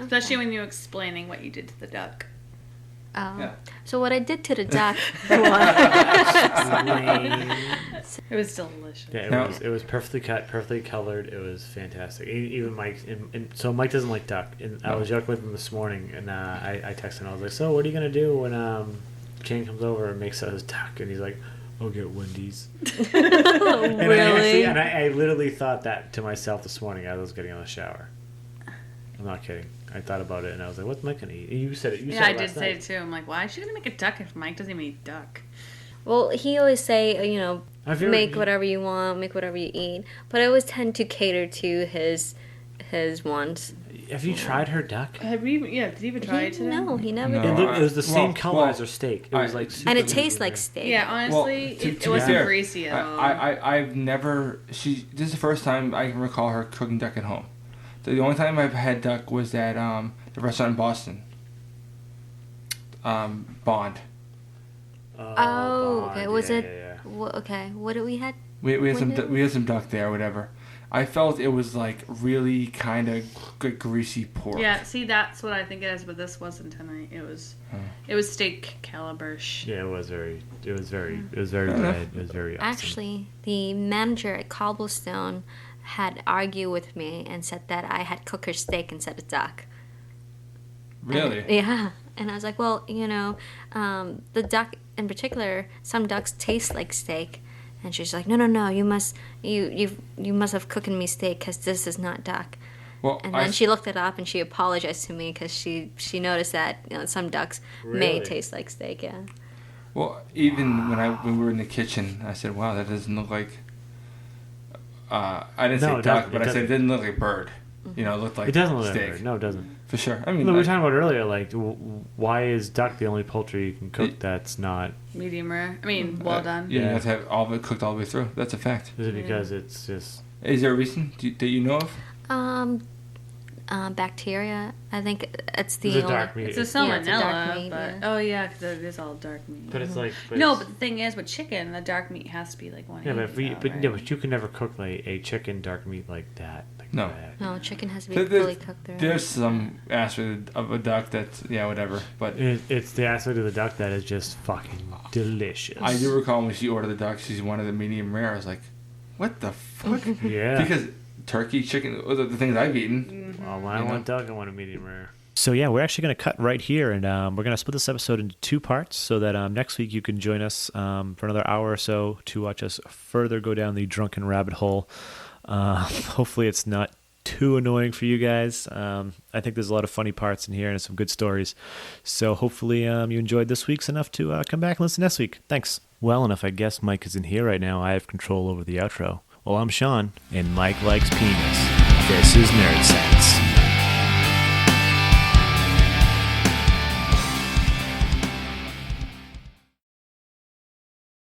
Speaker 5: Especially when you were explaining what you did to the duck.
Speaker 2: Yeah.
Speaker 4: So what I did to the duck was
Speaker 1: Lame.
Speaker 5: It was delicious.
Speaker 1: Yeah,
Speaker 2: Now-
Speaker 1: it was perfectly cut, perfectly colored. It was fantastic. Even Mike, and so Mike doesn't like duck. And I was joking with him this morning, and I texted him. I was like, "So, what are you gonna do when Shane comes over and makes us duck?" And he's like, "I'll get Wendy's." And
Speaker 4: really.
Speaker 1: I literally thought that to myself this morning as I was getting out of the shower. I'm not kidding. I thought about it and I was like, what's Mike gonna eat? You said it. You
Speaker 5: Yeah,
Speaker 1: said
Speaker 5: I
Speaker 1: it
Speaker 5: did
Speaker 1: last
Speaker 5: say
Speaker 1: night.
Speaker 5: it too. I'm like, why is she gonna make a duck if Mike doesn't even eat duck?
Speaker 4: Well, he always say,
Speaker 1: Have you ever-
Speaker 4: make whatever you want, make whatever you eat. But I always tend to cater to his wants.
Speaker 1: Have you tried her duck?
Speaker 5: Have you? Yeah, did you even try it today?
Speaker 4: No, he never
Speaker 2: No.
Speaker 4: did.
Speaker 1: It was the same
Speaker 2: Well,
Speaker 1: color as her steak. It was
Speaker 2: I-
Speaker 1: like super
Speaker 4: And it
Speaker 1: medium
Speaker 4: tastes like
Speaker 1: rare.
Speaker 4: steak.
Speaker 5: Yeah, honestly,
Speaker 2: Well,
Speaker 5: it
Speaker 2: to be
Speaker 5: wasn't
Speaker 2: fair,
Speaker 5: greasy at all.
Speaker 2: I've never. This is the first time I can recall her cooking duck at home. The only time I've had duck was at the restaurant in Boston. Bond.
Speaker 4: Oh, okay.
Speaker 1: Bond.
Speaker 4: Was
Speaker 1: Yeah,
Speaker 4: it?
Speaker 1: yeah, yeah.
Speaker 4: Okay. What did we had?
Speaker 2: We had
Speaker 4: When
Speaker 2: some
Speaker 4: did-
Speaker 2: we had some duck there, or whatever. I felt it was like really kind of greasy pork.
Speaker 5: Yeah, see, that's what I think it is, but this wasn't tonight. It was steak caliber.
Speaker 1: Yeah, it was very
Speaker 2: Fair
Speaker 1: red.
Speaker 2: enough.
Speaker 1: It was very awesome.
Speaker 4: Actually, the manager at Cobblestone had argued with me and said that I had cooked her steak instead of duck.
Speaker 2: Really?
Speaker 4: And, yeah. And I was like, well, the duck in particular, some ducks taste like steak. And she's like, no, you must have cooked me steak because this is not duck.
Speaker 2: Well,
Speaker 4: And then she looked it up and she apologized to me because she noticed that some ducks may
Speaker 1: Really?
Speaker 4: taste like steak. Yeah.
Speaker 2: Well, even when we were in the kitchen, I said, "Wow, that doesn't look like." I didn't
Speaker 1: No,
Speaker 2: say
Speaker 1: it
Speaker 2: duck,
Speaker 1: doesn't-
Speaker 2: but
Speaker 1: it
Speaker 2: I said it
Speaker 1: doesn't.
Speaker 2: didn't look like bird. It looked like
Speaker 1: It doesn't look
Speaker 2: steak.
Speaker 1: like bird. No, it doesn't.
Speaker 2: For sure. I mean,
Speaker 1: No, we were talking about earlier, like, why is duck the only poultry you can cook that's not?
Speaker 5: medium rare. I mean, well done.
Speaker 2: Yeah, you
Speaker 1: Yeah.
Speaker 2: have to have all of it cooked all the way through. That's a fact.
Speaker 1: Is it because it's just?
Speaker 2: Is there a reason that you know of?
Speaker 4: Bacteria. I think it's the
Speaker 1: It's a
Speaker 4: only.
Speaker 1: dark meat.
Speaker 5: It's a
Speaker 4: Yeah,
Speaker 5: salmonella,
Speaker 4: it's a dark meat,
Speaker 5: but
Speaker 4: yeah.
Speaker 5: oh yeah, because it is all dark meat.
Speaker 1: But it's like.
Speaker 5: No,
Speaker 1: it's-
Speaker 5: but the thing is, with chicken, the dark meat has to be like 180.
Speaker 1: Yeah,
Speaker 5: right?
Speaker 1: but you can never cook like a chicken dark meat like that. Like
Speaker 2: No.
Speaker 1: that.
Speaker 4: No, chicken has to be
Speaker 2: There-
Speaker 4: fully cooked through.
Speaker 2: There's some aspect of a duck that's whatever. But
Speaker 1: It's the aspect of the duck that is just fucking delicious.
Speaker 2: I do recall when she ordered the duck, she wanted the medium rare. I was like, "What the fuck?"
Speaker 1: Yeah.
Speaker 2: Because turkey, chicken, the things I've eaten.
Speaker 1: Well, when I
Speaker 2: You know?
Speaker 1: want duck, I want a medium rare.
Speaker 3: So yeah, we're actually going to cut right here, and we're going to split this episode into 2 parts, so that next week you can join us for another hour or so to watch us further go down the drunken rabbit hole. Hopefully, it's not too annoying for you guys. I think there's a lot of funny parts in here and some good stories. So hopefully, you enjoyed this week's enough to come back and listen next week. Thanks. Well, and if I guess Mike isn't here right now, I have control over the outro. Well, I'm Shaun, and Mike likes penis. This is Nerd Sense.